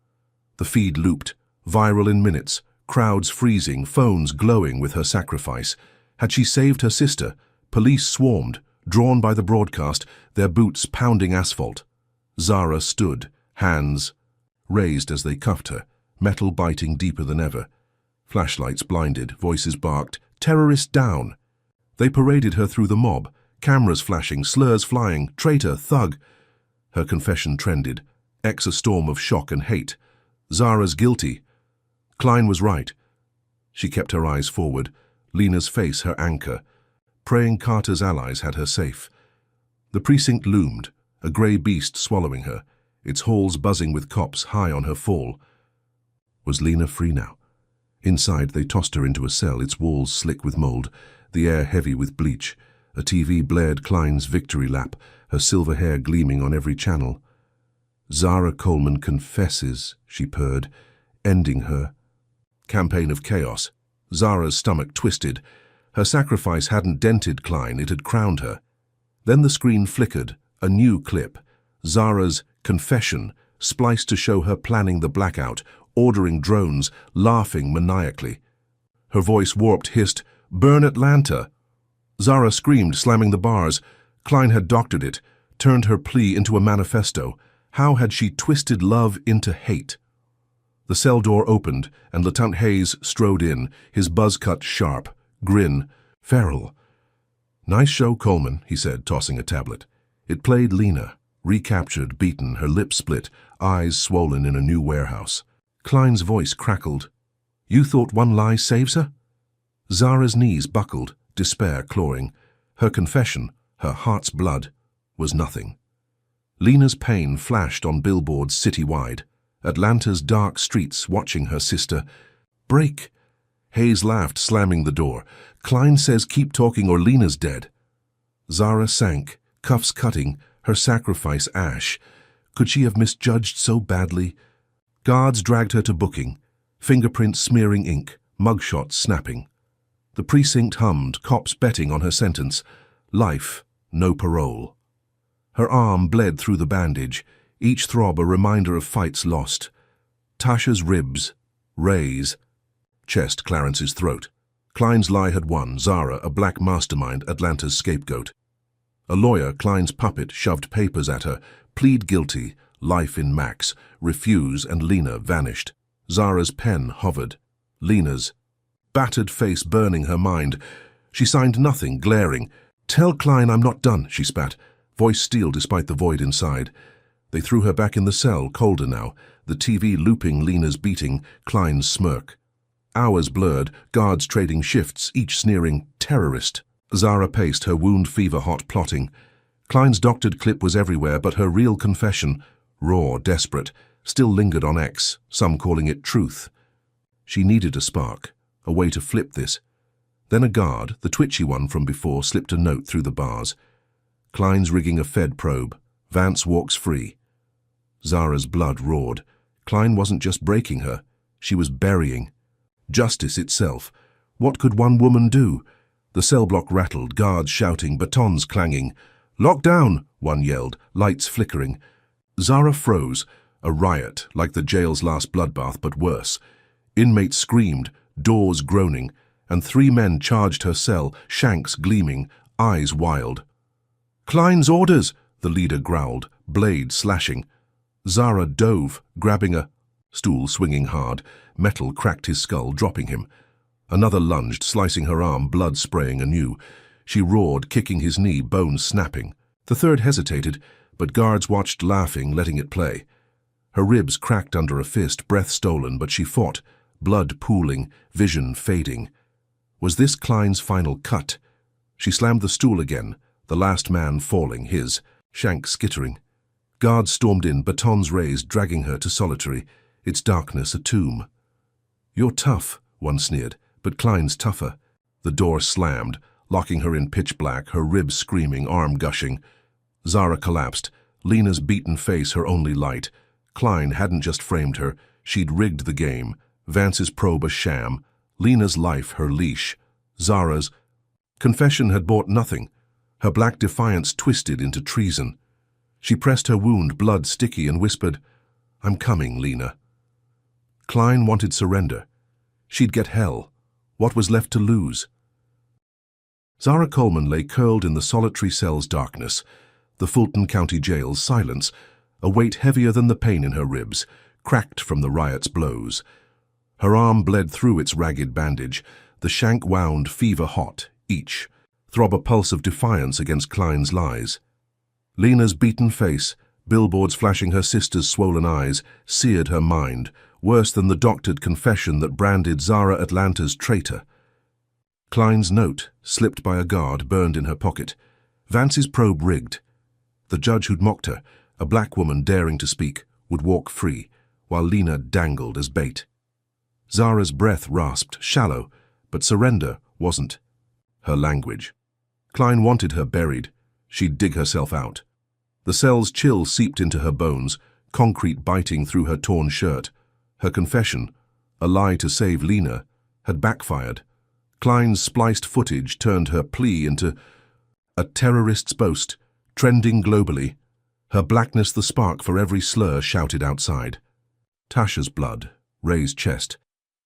The feed looped, viral in minutes, crowds freezing, phones glowing with her sacrifice. Had she saved her sister? Police swarmed, drawn by the broadcast, their boots pounding asphalt. Zara stood, hands raised as they cuffed her, metal biting deeper than ever. Flashlights blinded, voices barked, "Terrorist down!" They paraded her through the mob, cameras flashing, slurs flying, traitor, thug. Her confession trended, a storm of shock and hate. Zara's guilty. Klein was right. She kept her eyes forward, Lena's face her anchor. Praying Carter's allies had her safe. The precinct loomed, a grey beast swallowing her, its halls buzzing with cops high on her fall. Was Lena free now? Inside, they tossed her into a cell, its walls slick with mold, the air heavy with bleach. A TV blared Klein's victory lap, her silver hair gleaming on every channel. "Zara Coleman confesses," she purred, ending her campaign of chaos. Zara's stomach twisted. Her sacrifice hadn't dented Klein, it had crowned her. Then the screen flickered, a new clip. Zara's confession, spliced to show her planning the blackout, ordering drones, laughing maniacally. Her voice warped hissed, "Burn Atlanta!" Zara screamed, slamming the bars. Klein had doctored it, turned her plea into a manifesto. How had she twisted love into hate? The cell door opened, and Lieutenant Hayes strode in, his buzz cut sharp, grin. "Farrell." "Nice show, Coleman," he said, tossing a tablet. It played Lena, recaptured, beaten, her lips split, eyes swollen in a new warehouse. Klein's voice crackled. "You thought one lie saves her?" Zara's knees buckled, despair clawing. Her confession, her heart's blood, was nothing. Lena's pain flashed on billboards citywide, Atlanta's dark streets watching her sister. "Break!" Hayes laughed, slamming the door. "Klein says keep talking or Lena's dead." Zara sank, cuffs cutting, her sacrifice ash. Could she have misjudged so badly? Guards dragged her to booking, fingerprints smearing ink, mugshots snapping. The precinct hummed, cops betting on her sentence. Life, no parole. Her arm bled through the bandage, each throb a reminder of fights lost. Tasha's ribs, Ray's, chest Clarence's throat. Klein's lie had won, Zara, a black mastermind, Atlanta's scapegoat. A lawyer, Klein's puppet, shoved papers at her. Plead guilty, life in max, refuse, and Lena vanished. Zara's pen hovered. Lena's, battered face burning her mind. She signed nothing, glaring. "Tell Klein I'm not done," she spat, voice steel despite the void inside. They threw her back in the cell, colder now, the TV looping Lena's beating, Klein's smirk. Hours blurred, guards trading shifts, each sneering, "Terrorist." Zara paced, her wound fever-hot, plotting. Klein's doctored clip was everywhere, but her real confession, raw, desperate, still lingered on X, some calling it truth. She needed a spark, a way to flip this. Then a guard, the twitchy one from before, slipped a note through the bars. Klein's rigging a Fed probe. Vance walks free. Zara's blood roared. Klein wasn't just breaking her. She was burying. Justice itself. What could one woman do? The cell block rattled, guards shouting, batons clanging. "Lock down," one yelled, lights flickering. Zara froze, a riot, like the jail's last bloodbath, but worse. Inmates screamed, doors groaning, and 3 men charged her cell, shanks gleaming, eyes wild. "Klein's orders," the leader growled, blade slashing. Zara dove, grabbing a stool swinging hard. Metal cracked his skull, dropping him. Another lunged, slicing her arm, blood spraying anew. She roared, kicking his knee, bones snapping. The third hesitated, but guards watched laughing, letting it play. Her ribs cracked under a fist, breath stolen, but she fought, blood pooling, vision fading. Was this Klein's final cut? She slammed the stool again, the last man falling, his, shank skittering. Guards stormed in, batons raised, dragging her to solitary, its darkness a tomb. "You're tough," one sneered, but Klein's tougher. The door slammed, locking her in pitch black, her ribs screaming, arm gushing. Zara collapsed, Lena's beaten face her only light. Klein hadn't just framed her, she'd rigged the game. Vance's probe a sham, Lena's life her leash. Zara's confession had bought nothing. Her black defiance twisted into treason. She pressed her wound, blood sticky, and whispered, "I'm coming, Lena." Klein wanted surrender. She'd get hell. What was left to lose? Zara Coleman lay curled in the solitary cell's darkness, the Fulton County Jail's silence, a weight heavier than the pain in her ribs, cracked from the riot's blows. Her arm bled through its ragged bandage, the shank wound fever-hot, each, throb a pulse of defiance against Klein's lies. Lena's beaten face, billboards flashing her sister's swollen eyes, seared her mind, worse than the doctored confession that branded Zara Atlanta's traitor. Klein's note, slipped by a guard, burned in her pocket. Vance's probe rigged. The judge who'd mocked her, a black woman daring to speak, would walk free, while Lena dangled as bait. Zara's breath rasped, shallow, but surrender wasn't her language. Klein wanted her buried. She'd dig herself out. The cell's chill seeped into her bones, concrete biting through her torn shirt. Her confession, a lie to save Lena, had backfired. Klein's spliced footage turned her plea into a terrorist's boast, trending globally. her blackness the spark for every slur shouted outside. Tasha's blood, Ray's chest,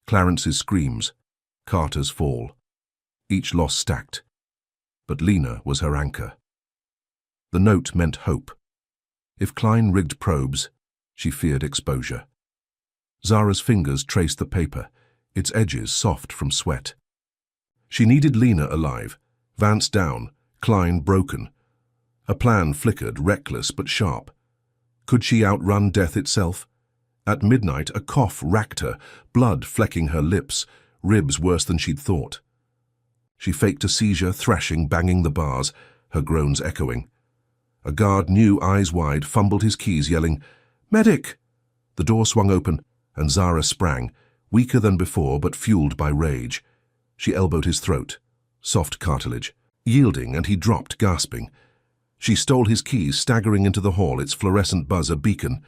Clarence's screams, Carter's fall. Each loss stacked. But Lena was her anchor. The note meant hope. If Klein rigged probes, she feared exposure. Zara's fingers traced the paper, its edges soft from sweat. She needed Lena alive, Vance down, Klein broken. A plan flickered, reckless but sharp. Could she outrun death itself? At midnight, a cough racked her, blood flecking her lips, ribs worse than she'd thought. She faked a seizure, thrashing, banging the bars, her groans echoing. A guard knew, eyes wide, fumbled his keys, yelling, "Medic!" The door swung open, and Zara sprang, weaker than before but fueled by rage. She elbowed his throat, soft cartilage, yielding, and he dropped, gasping. She stole his keys, staggering into the hall, its fluorescent buzz a beacon.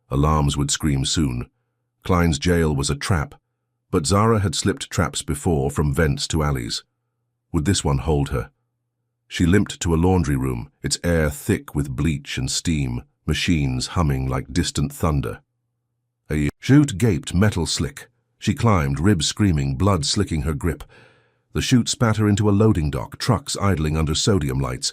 Alarms would scream soon. Klein's jail was a trap, but Zara had slipped traps before, from vents to alleys. Would this one hold her? She limped to a laundry room, its air thick with bleach and steam, machines humming like distant thunder. A chute gaped, metal slick. She climbed, ribs screaming, blood slicking her grip. The chute spat her into a loading dock, trucks idling under sodium lights.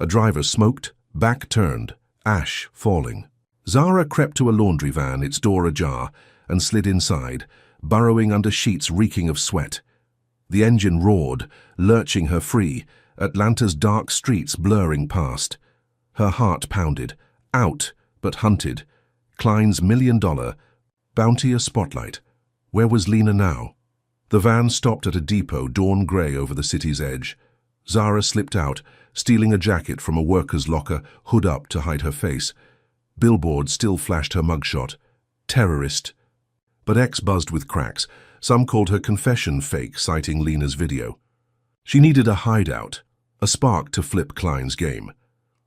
A driver smoked, back turned, ash falling. Zara crept to a laundry van, its door ajar, and slid inside, burrowing under sheets reeking of sweat. The engine roared, lurching her free, Atlanta's dark streets blurring past. Her heart pounded, out, but hunted. Klein's $1 million, bounty a spotlight. Where was Lena now? The van stopped at a depot, dawn grey over the city's edge. Zara slipped out, stealing a jacket from a worker's locker, hood up to hide her face. Billboards still flashed her mugshot. Terrorist. But X buzzed with cracks. Some called her confession fake, citing Lena's video. She needed a hideout, a spark to flip Klein's game.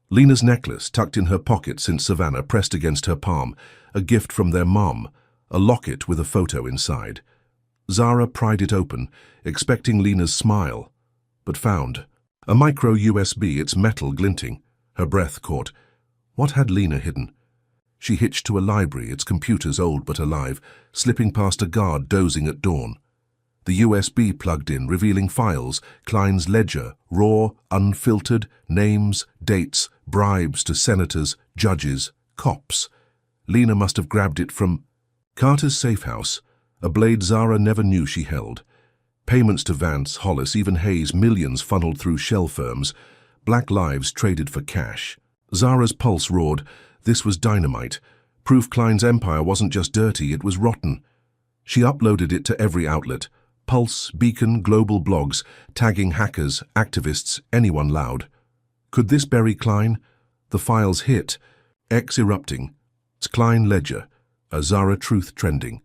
Lena's necklace, tucked in her pocket since Savannah, pressed against her palm, a gift from their mom, a locket with a photo inside. Zara pried it open, expecting Lena's smile, but found a micro USB, its metal glinting. Her breath caught. What had Lena hidden? She hitched to a library, its computers old but alive, slipping past a guard dozing at dawn. The USB plugged in, revealing files, Klein's ledger, raw, unfiltered, names, dates, bribes to senators, judges, cops. Lena must have grabbed it from Carter's safe house, a blade Zara never knew she held. Payments to Vance, Hollis, even Hayes, millions funneled through shell firms. Black lives traded for cash. Zara's pulse roared. This was dynamite. Proof Klein's empire wasn't just dirty, it was rotten. She uploaded it to every outlet. Pulse, Beacon, global blogs, tagging hackers, activists, anyone loud. Could this bury Klein? The files hit. X erupting. It's Klein ledger. A Zara truth trending.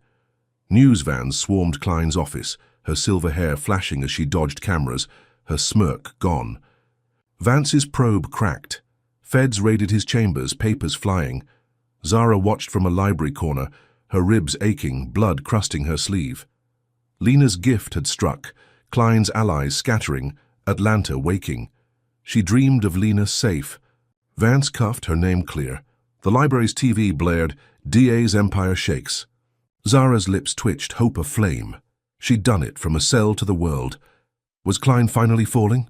News vans swarmed Klein's office, her silver hair flashing as she dodged cameras, her smirk gone. Vance's probe cracked. Feds raided his chambers, papers flying. Zara watched from a library corner, her ribs aching, blood crusting her sleeve. Lena's gift had struck, Klein's allies scattering, Atlanta waking. She dreamed of Lena safe. Vance cuffed, her name clear. The library's TV blared, DA's empire shakes. Zara's lips twitched, hope aflame. She'd done it, from a cell to the world. Was Klein finally falling?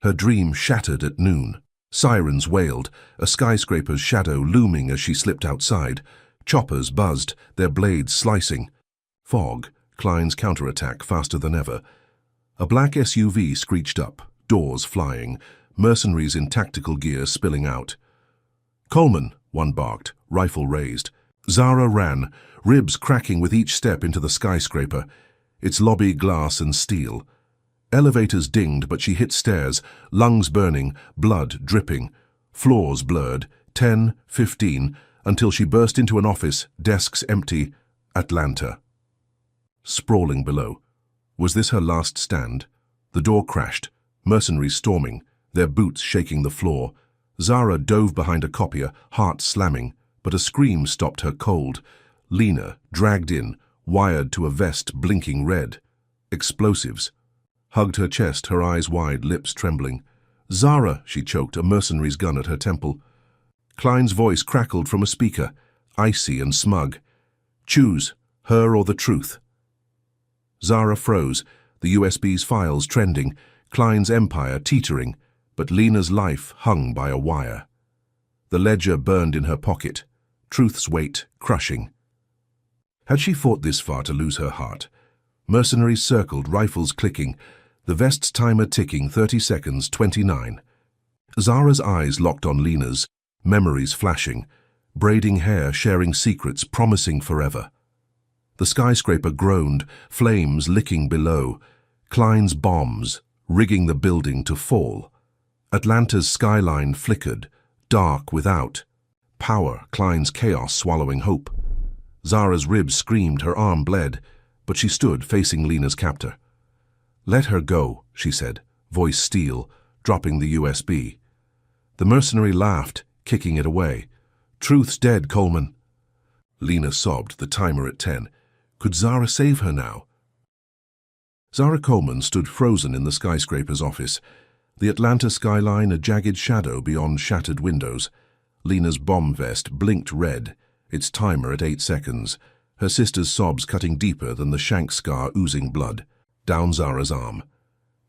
Her dream shattered at noon. Sirens wailed, a skyscraper's shadow looming as she slipped outside. Choppers buzzed, their blades slicing. Fog, Klein's counterattack faster than ever. A black SUV screeched up, doors flying, mercenaries in tactical gear spilling out. "Coleman," one barked, rifle raised. Zara ran, ribs cracking with each step into the skyscraper, its lobby glass and steel. Elevators dinged, but she hit stairs, lungs burning, blood dripping. Floors blurred, 10, 15, until she burst into an office, desks empty. Atlanta. Sprawling below. Was this her last stand? The door crashed, mercenaries storming, their boots shaking the floor. Zara dove behind a copier, heart slamming, but a scream stopped her cold. Lena, dragged in, wired to a vest blinking red. Explosives. Hugged her chest, her eyes wide, lips trembling. "Zara," she choked, a mercenary's gun at her temple. Klein's voice crackled from a speaker, icy and smug. Choose, her or the truth. Zara froze, the USB's files trending, Klein's empire teetering, but Lena's life hung by a wire. The ledger burned in her pocket, truth's weight crushing. Had she fought this far to lose her heart? Mercenaries circled, rifles clicking, the vest's timer ticking, 30 seconds, 29. Zara's eyes locked on Lena's, memories flashing, braiding hair, sharing secrets, promising forever. The skyscraper groaned, flames licking below, Klein's bombs, rigging the building to fall. Atlanta's skyline flickered, dark without. Power, Klein's chaos swallowing hope. Zara's ribs screamed, her arm bled, but she stood facing Lena's captor. Let her go, she said, voice steel, dropping the USB. The mercenary laughed, kicking it away. Truth's dead, Coleman. Lena sobbed, the timer at 10. Could Zara save her now? Zara Coleman stood frozen in the skyscraper's office, the Atlanta skyline a jagged shadow beyond shattered windows. Lena's bomb vest blinked red, its timer at 8 seconds, her sister's sobs cutting deeper than the shank scar oozing blood. Down Zara's arm.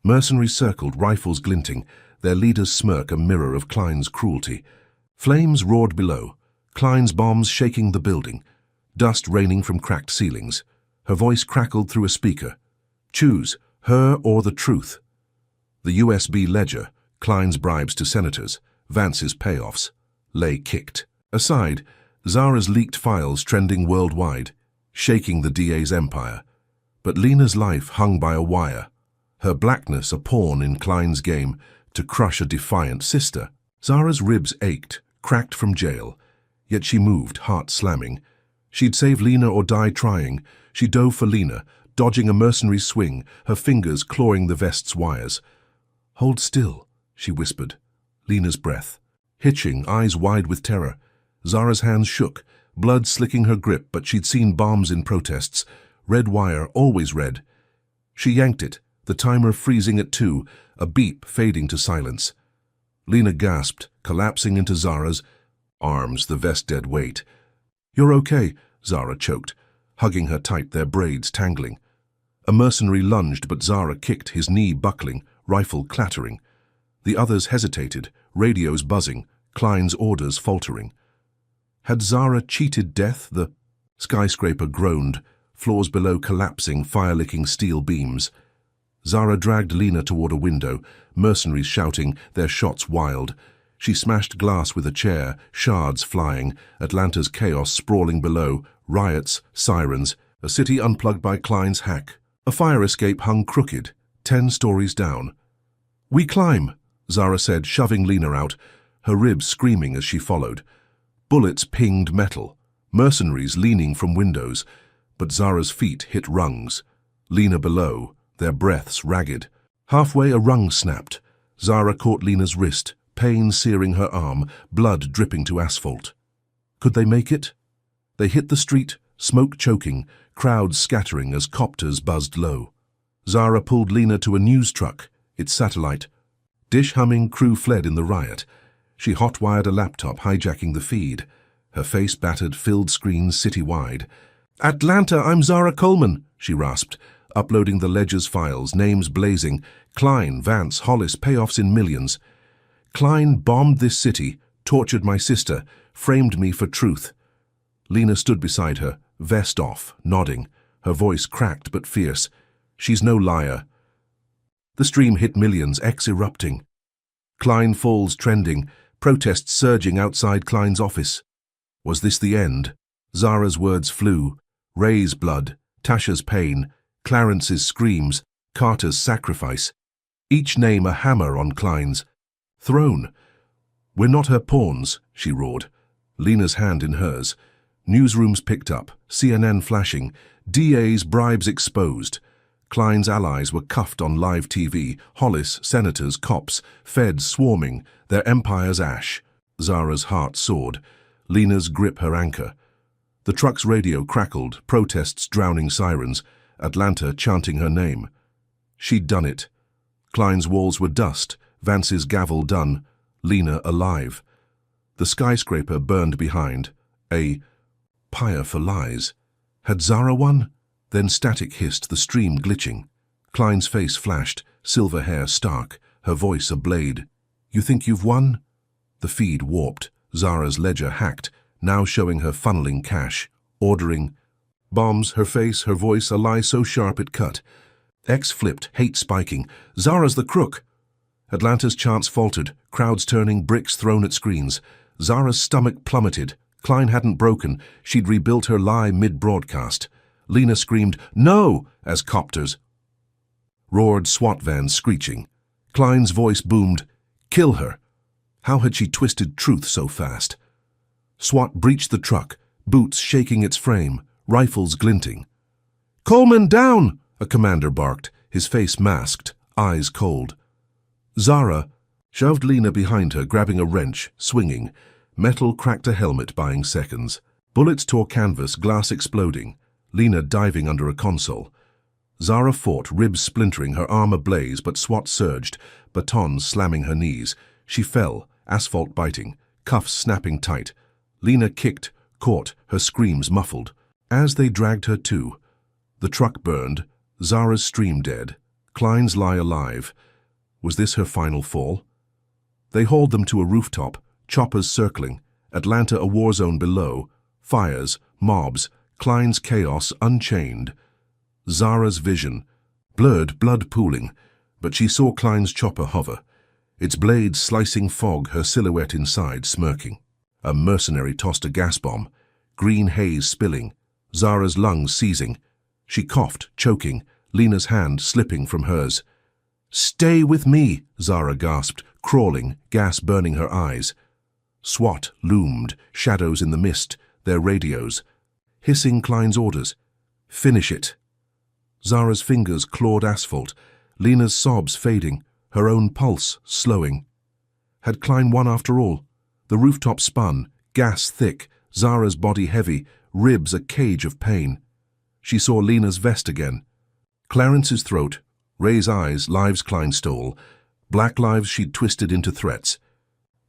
Mercenaries circled, rifles glinting, their leader's smirk a mirror of Klein's cruelty. Flames roared below, Klein's bombs shaking the building, dust raining from cracked ceilings. Her voice crackled through a speaker. Choose, her or the truth. The USB ledger, Klein's bribes to senators, Vance's payoffs, lay kicked. Aside, Zara's leaked files trending worldwide, shaking the DA's empire. But Lena's life hung by a wire, her blackness a pawn in Klein's game to crush a defiant sister. Zara's ribs ached, cracked from jail, yet she moved, heart slamming. She'd save Lena or die trying. She dove for Lena, dodging a mercenary's swing, her fingers clawing the vest's wires. Hold still, she whispered. Lena's breath. Hitching, eyes wide with terror. Zara's hands shook, blood slicking her grip, but she'd seen bombs in protests. Red wire, always red. She yanked it, the timer freezing at 2, a beep fading to silence. Lena gasped, collapsing into Zara's arms, the vest dead weight. You're okay, Zara choked, hugging her tight, their braids tangling. A mercenary lunged, but Zara kicked, his knee buckling, rifle clattering. The others hesitated, radios buzzing, Klein's orders faltering. Had Zara cheated death? The skyscraper groaned, floors below collapsing, fire-licking steel beams. Zara dragged Lena toward a window, mercenaries shouting, their shots wild. She smashed glass with a chair, shards flying, Atlanta's chaos sprawling below, riots, sirens, a city unplugged by Klein's hack. A fire escape hung crooked, 10 stories down. We climb, Zara said, shoving Lena out, her ribs screaming as she followed. Bullets pinged metal, mercenaries leaning from windows, but Zara's feet hit rungs. Lena below, their breaths ragged. Halfway a rung snapped. Zara caught Lena's wrist, pain searing her arm, blood dripping to asphalt. Could they make it? They hit the street, smoke choking, crowds scattering as copters buzzed low. Zara pulled Lena to a news truck, its satellite. Dish humming, crew fled in the riot. She hot-wired a laptop, hijacking the feed. Her face battered, filled screens citywide. Atlanta, I'm Zara Coleman, she rasped, uploading the ledger's files, names blazing. Klein, Vance, Hollis, payoffs in millions. Klein bombed this city, tortured my sister, framed me for truth. Lena stood beside her, vest off, nodding, her voice cracked but fierce. She's no liar. The stream hit millions, X erupting. Klein falls trending, protests surging outside Klein's office. Was this the end? Zara's words flew. Ray's blood, Tasha's pain, Clarence's screams, Carter's sacrifice. Each name a hammer on Klein's throne. We're not her pawns, she roared, Lena's hand in hers. Newsrooms picked up, CNN flashing, DA's bribes exposed. Klein's allies were cuffed on live TV, Hollis, senators, cops, feds swarming, their empire's ash. Zara's heart soared, Lena's grip her anchor. The truck's radio crackled, protests drowning sirens, Atlanta chanting her name. She'd done it. Klein's walls were dust, Vance's gavel done, Lena alive. The skyscraper burned behind. A pyre for lies. Had Zara won? Then static hissed, the stream glitching. Klein's face flashed, silver hair stark, her voice a blade. You think you've won? The feed warped, Zara's ledger hacked, now showing her funneling cash, ordering bombs, her face, her voice, a lie so sharp it cut. X flipped, hate spiking. Zara's the crook. Atlanta's chants faltered, crowds turning, bricks thrown at screens. Zara's stomach plummeted. Klein hadn't broken. She'd rebuilt her lie mid-broadcast. Lena screamed, "No!" as copters roared, SWAT vans screeching. Klein's voice boomed, "Kill her!" How had she twisted truth so fast? SWAT breached the truck, boots shaking its frame, rifles glinting. "Coleman, down!" a commander barked, his face masked, eyes cold. Zara shoved Lena behind her, grabbing a wrench, swinging. Metal cracked a helmet, buying seconds. Bullets tore canvas, glass exploding. Lena diving under a console. Zara fought, ribs splintering, her arm ablaze, but SWAT surged, batons slamming her knees. She fell, asphalt biting, cuffs snapping tight. Lena kicked, caught, her screams muffled. As they dragged her to, the truck burned, Zara's stream dead, Klein's lie alive. Was this her final fall? They hauled them to a rooftop, choppers circling, Atlanta a war zone below, fires, mobs, Klein's chaos unchained. Zara's vision, blurred, blood pooling, but she saw Klein's chopper hover, its blades slicing fog, her silhouette inside smirking. A mercenary tossed a gas bomb, green haze spilling, Zara's lungs seizing. She coughed, choking, Lena's hand slipping from hers. "Stay with me," Zara gasped, crawling, gas burning her eyes. SWAT loomed, shadows in the mist, their radios. Hissing Klein's orders. "Finish it." Zara's fingers clawed asphalt, Lena's sobs fading, her own pulse slowing. Had Klein won after all? The rooftop spun, gas thick, Zara's body heavy, ribs a cage of pain. She saw Lena's vest again. Clarence's throat, Ray's eyes, lives Klein stole, black lives she'd twisted into threats.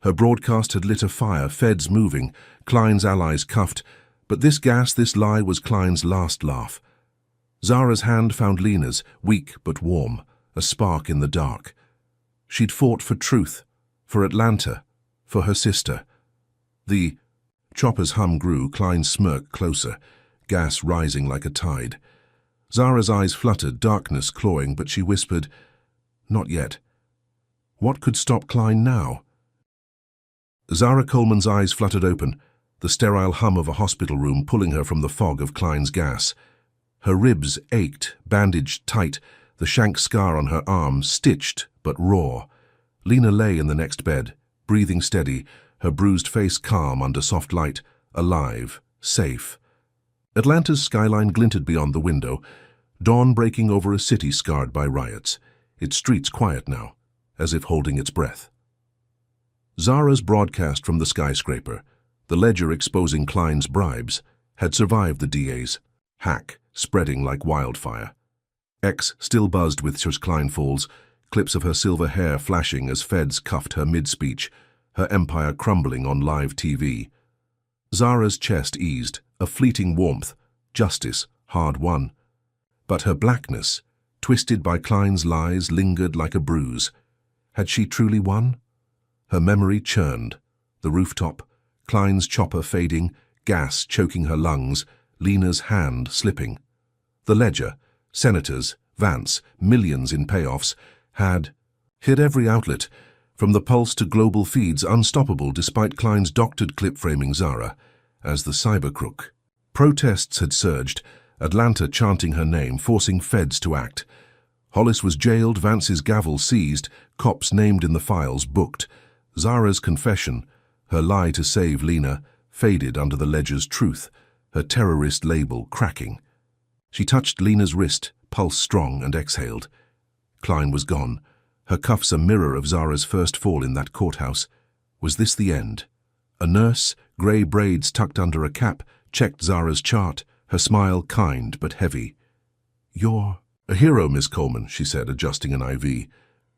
Her broadcast had lit a fire, feds moving, Klein's allies cuffed, but this gas, this lie was Klein's last laugh. Zara's hand found Lena's, weak but warm, a spark in the dark. She'd fought for truth, for Atlanta, for her sister. The chopper's hum grew, Klein's smirk closer, gas rising like a tide. Zara's eyes fluttered, darkness clawing, but she whispered, "Not yet." What could stop Klein now? Zara Coleman's eyes fluttered open, the sterile hum of a hospital room pulling her from the fog of Klein's gas. Her ribs ached, bandaged tight, the shank scar on her arm stitched but raw. Lena lay in the next bed, breathing steady, her bruised face calm under soft light, alive, safe. Atlanta's skyline glinted beyond the window, dawn breaking over a city scarred by riots, its streets quiet now, as if holding its breath. Zara's broadcast from the skyscraper, the ledger exposing Klein's bribes, had survived the DA's hack, spreading like wildfire. X still buzzed with her Klein falls, clips of her silver hair flashing as feds cuffed her mid-speech, her empire crumbling on live TV. Zara's chest eased, a fleeting warmth, justice, hard won. But her blackness, twisted by Klein's lies, lingered like a bruise. Had she truly won? Her memory churned, the rooftop, Klein's chopper fading, gas choking her lungs, Lena's hand slipping. The ledger, senators, Vance, millions in payoffs, had hit every outlet, from the Pulse to global feeds, unstoppable despite Klein's doctored clip framing Zara as the cyber crook. Protests had surged, Atlanta chanting her name, forcing feds to act. Hollis was jailed, Vance's gavel seized, cops named in the files booked. Zara's confession, her lie to save Lena, faded under the ledger's truth, her terrorist label cracking. She touched Lena's wrist, pulse strong, and exhaled. Klein was gone, her cuffs a mirror of Zara's first fall in that courthouse. Was this the end? A nurse, grey braids tucked under a cap, checked Zara's chart, her smile kind but heavy. "You're a hero, Miss Coleman," she said, adjusting an IV.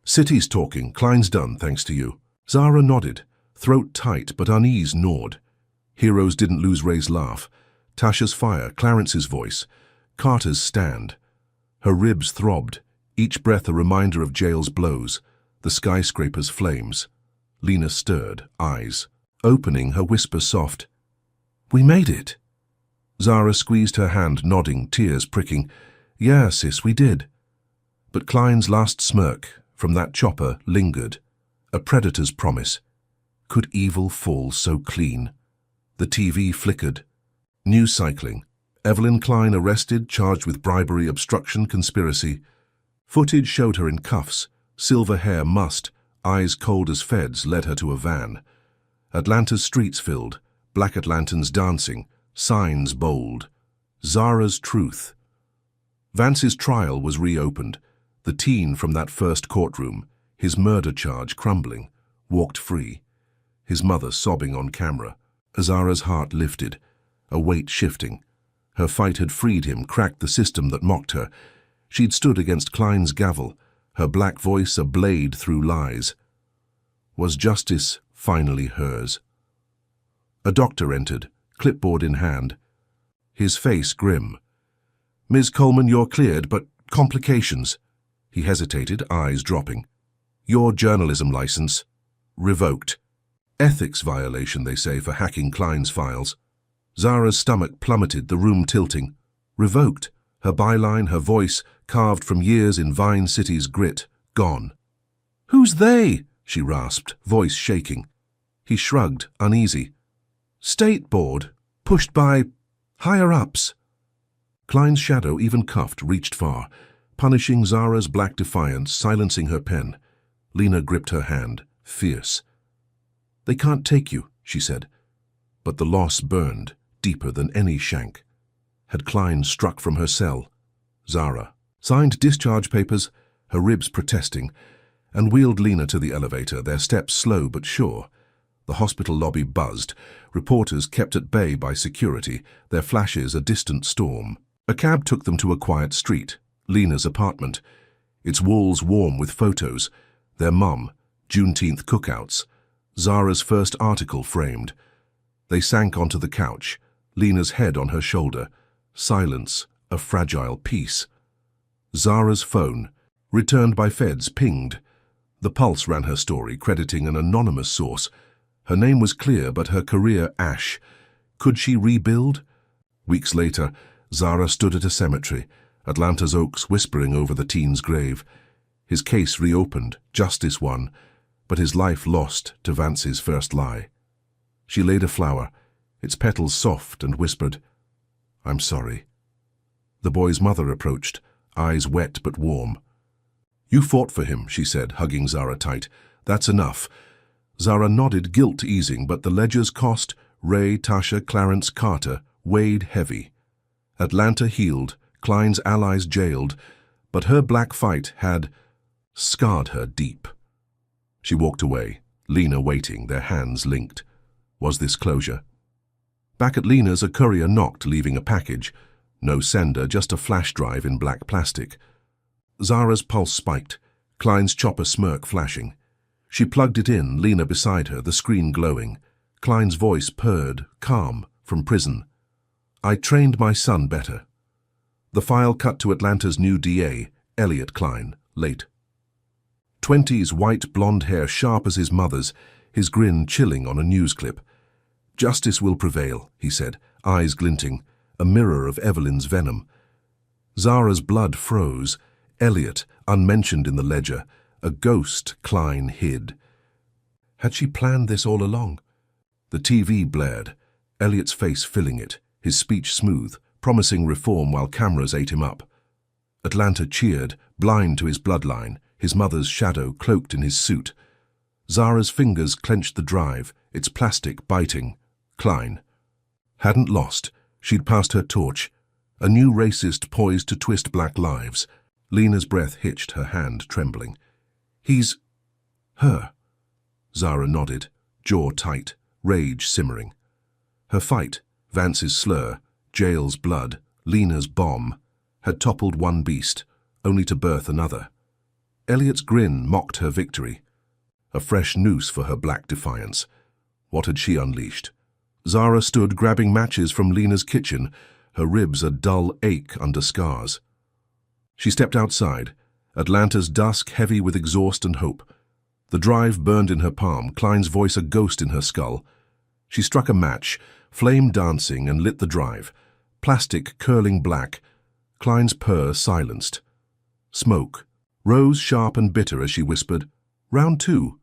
"City's talking. Klein's done, thanks to you." Zara nodded, throat tight but unease gnawed. Heroes didn't lose Ray's laugh. Tasha's fire, Clarence's voice, Carter's stand. Her ribs throbbed, each breath a reminder of jail's blows, the skyscraper's flames. Lena stirred, eyes opening, her whisper soft. "We made it." Zara squeezed her hand, nodding, tears pricking. "Yeah, sis, we did." But Klein's last smirk from that chopper lingered, a predator's promise. Could evil fall so clean? The TV flickered. News cycling. Evelyn Klein arrested, charged with bribery, obstruction, conspiracy. Footage showed her in cuffs, silver hair mussed, eyes cold as feds, led her to a van. Atlanta's streets filled, black lanterns dancing, signs bold. Zara's truth. Vance's trial was reopened. The teen from that first courtroom, his murder charge crumbling, walked free. His mother sobbing on camera. Zara's heart lifted, a weight shifting. Her fight had freed him, cracked the system that mocked her. She'd stood against Klein's gavel, her black voice a blade through lies. Was justice finally hers? A doctor entered, clipboard in hand. His face grim. "Ms. Coleman, you're cleared, but complications." He hesitated, eyes dropping. "Your journalism license revoked." Ethics violation, they say, for hacking Klein's files. Zara's stomach plummeted, the room tilting. Revoked. Her byline, her voice, carved from years in Vine City's grit, gone. "Who's they?" she rasped, voice shaking. He shrugged, uneasy. "State board, pushed by higher-ups." Klein's shadow, even cuffed, reached far, punishing Zara's black defiance, silencing her pen. Lena gripped her hand, fierce. "They can't take you," she said. But the loss burned, deeper than any shank. Had Klein struck from her cell? Zara signed discharge papers, her ribs protesting, and wheeled Lena to the elevator, their steps slow but sure. The hospital lobby buzzed, reporters kept at bay by security, their flashes a distant storm. A cab took them to a quiet street, Lena's apartment, its walls warm with photos, their mum, Juneteenth cookouts, Zara's first article framed. They sank onto the couch, Lena's head on her shoulder, silence, a fragile peace. Zara's phone, returned by feds, pinged. The Pulse ran her story, crediting an anonymous source. Her name was clear, but her career ash. Could she rebuild? Weeks later, Zara stood at a cemetery, Atlanta's oaks whispering over the teen's grave. His case reopened, justice won, but his life lost to Vance's first lie. She laid a flower, its petals soft, and whispered, "I'm sorry." The boy's mother approached, eyes wet but warm. "You fought for him," she said, hugging Zara tight. "That's enough." Zara nodded, guilt easing, but the ledger's cost, Ray, Tasha, Clarence, Carter, weighed heavy. Atlanta healed, Klein's allies jailed, but her black fight had scarred her deep. She walked away, Lena waiting, their hands linked. Was this closure? Back at Lena's, a courier knocked, leaving a package. No sender, just a flash drive in black plastic. Zara's pulse spiked, Klein's chopper smirk flashing. She plugged it in, Lena beside her, the screen glowing. Klein's voice purred, calm, from prison. "I trained my son better." The file cut to Atlanta's new DA, Elliot Klein, late. 20s, white blonde hair sharp as his mother's, his grin chilling on a news clip. "Justice will prevail," he said, eyes glinting, a mirror of Evelyn's venom. Zara's blood froze. Elliot, unmentioned in the ledger, a ghost Klein hid. Had she planned this all along? The TV blared, Elliot's face filling it, his speech smooth, promising reform while cameras ate him up. Atlanta cheered, blind to his bloodline, his mother's shadow cloaked in his suit. Zara's fingers clenched the drive, its plastic biting. Klein. Hadn't lost. She'd passed her torch. A new racist poised to twist black lives. Lena's breath hitched, her hand trembling. "He's her." Zara nodded, jaw tight, rage simmering. Her fight, Vance's slur, jail's blood, Lena's bomb, had toppled one beast, only to birth another. Elliot's grin mocked her victory. A fresh noose for her black defiance. What had she unleashed? Zara stood grabbing matches from Lena's kitchen, her ribs a dull ache under scars. She stepped outside, Atlanta's dusk heavy with exhaust and hope. The drive burned in her palm, Klein's voice a ghost in her skull. She struck a match, flame dancing, and lit the drive. Plastic curling black, Klein's purr silenced. Smoke rose sharp and bitter as she whispered, "Round two."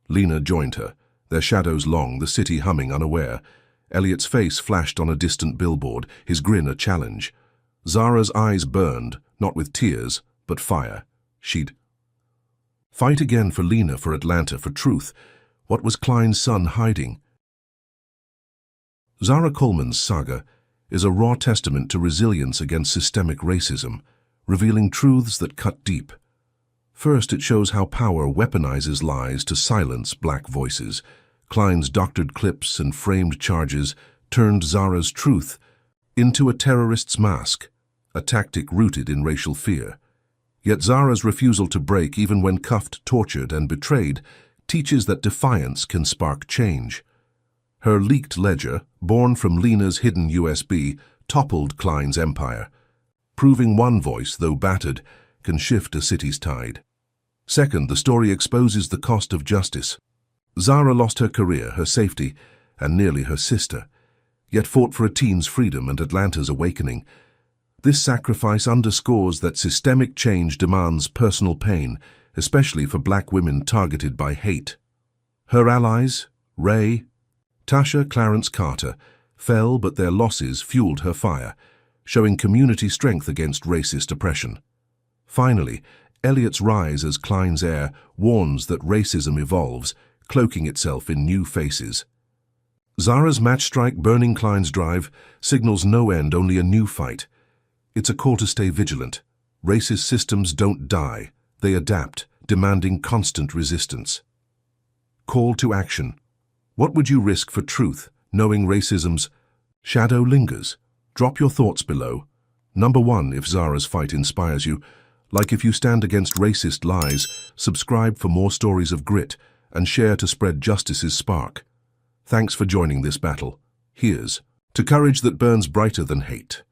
Lena joined her, their shadows long, the city humming unaware. Elliot's face flashed on a distant billboard, his grin a challenge. Zara's eyes burned, not with tears, but fire. She'd fight again for Lena, for Atlanta, for truth. What was Klein's son hiding? Zara Coleman's saga is a raw testament to resilience against systemic racism, revealing truths that cut deep. First, it shows how power weaponizes lies to silence black voices. Klein's doctored clips and framed charges turned Zara's truth into a terrorist's mask, a tactic rooted in racial fear. Yet Zara's refusal to break, even when cuffed, tortured, and betrayed, teaches that defiance can spark change. Her leaked ledger, born from Lena's hidden USB, toppled Klein's empire, proving one voice, though battered, can shift a city's tide. Second, the story exposes the cost of justice. Zara lost her career, her safety, and nearly her sister, yet fought for a teen's freedom and Atlanta's awakening. This sacrifice underscores that systemic change demands personal pain, especially for black women targeted by hate. Her allies, Ray, Tasha, Clarence Carter, fell, but their losses fueled her fire, showing community strength against racist oppression. Finally, Elliot's rise as Klein's heir warns that racism evolves, cloaking itself in new faces. Zara's matchstrike burning Klein's drive signals no end, only a new fight. It's a call to stay vigilant. Racist systems don't die, they adapt, demanding constant resistance. Call to action. What would you risk for truth, knowing racism's shadow lingers? Drop your thoughts below. Number 1, if Zara's fight inspires you. Like if you stand against racist lies, subscribe for more stories of grit, and share to spread justice's spark. Thanks for joining this battle. Here's to courage that burns brighter than hate.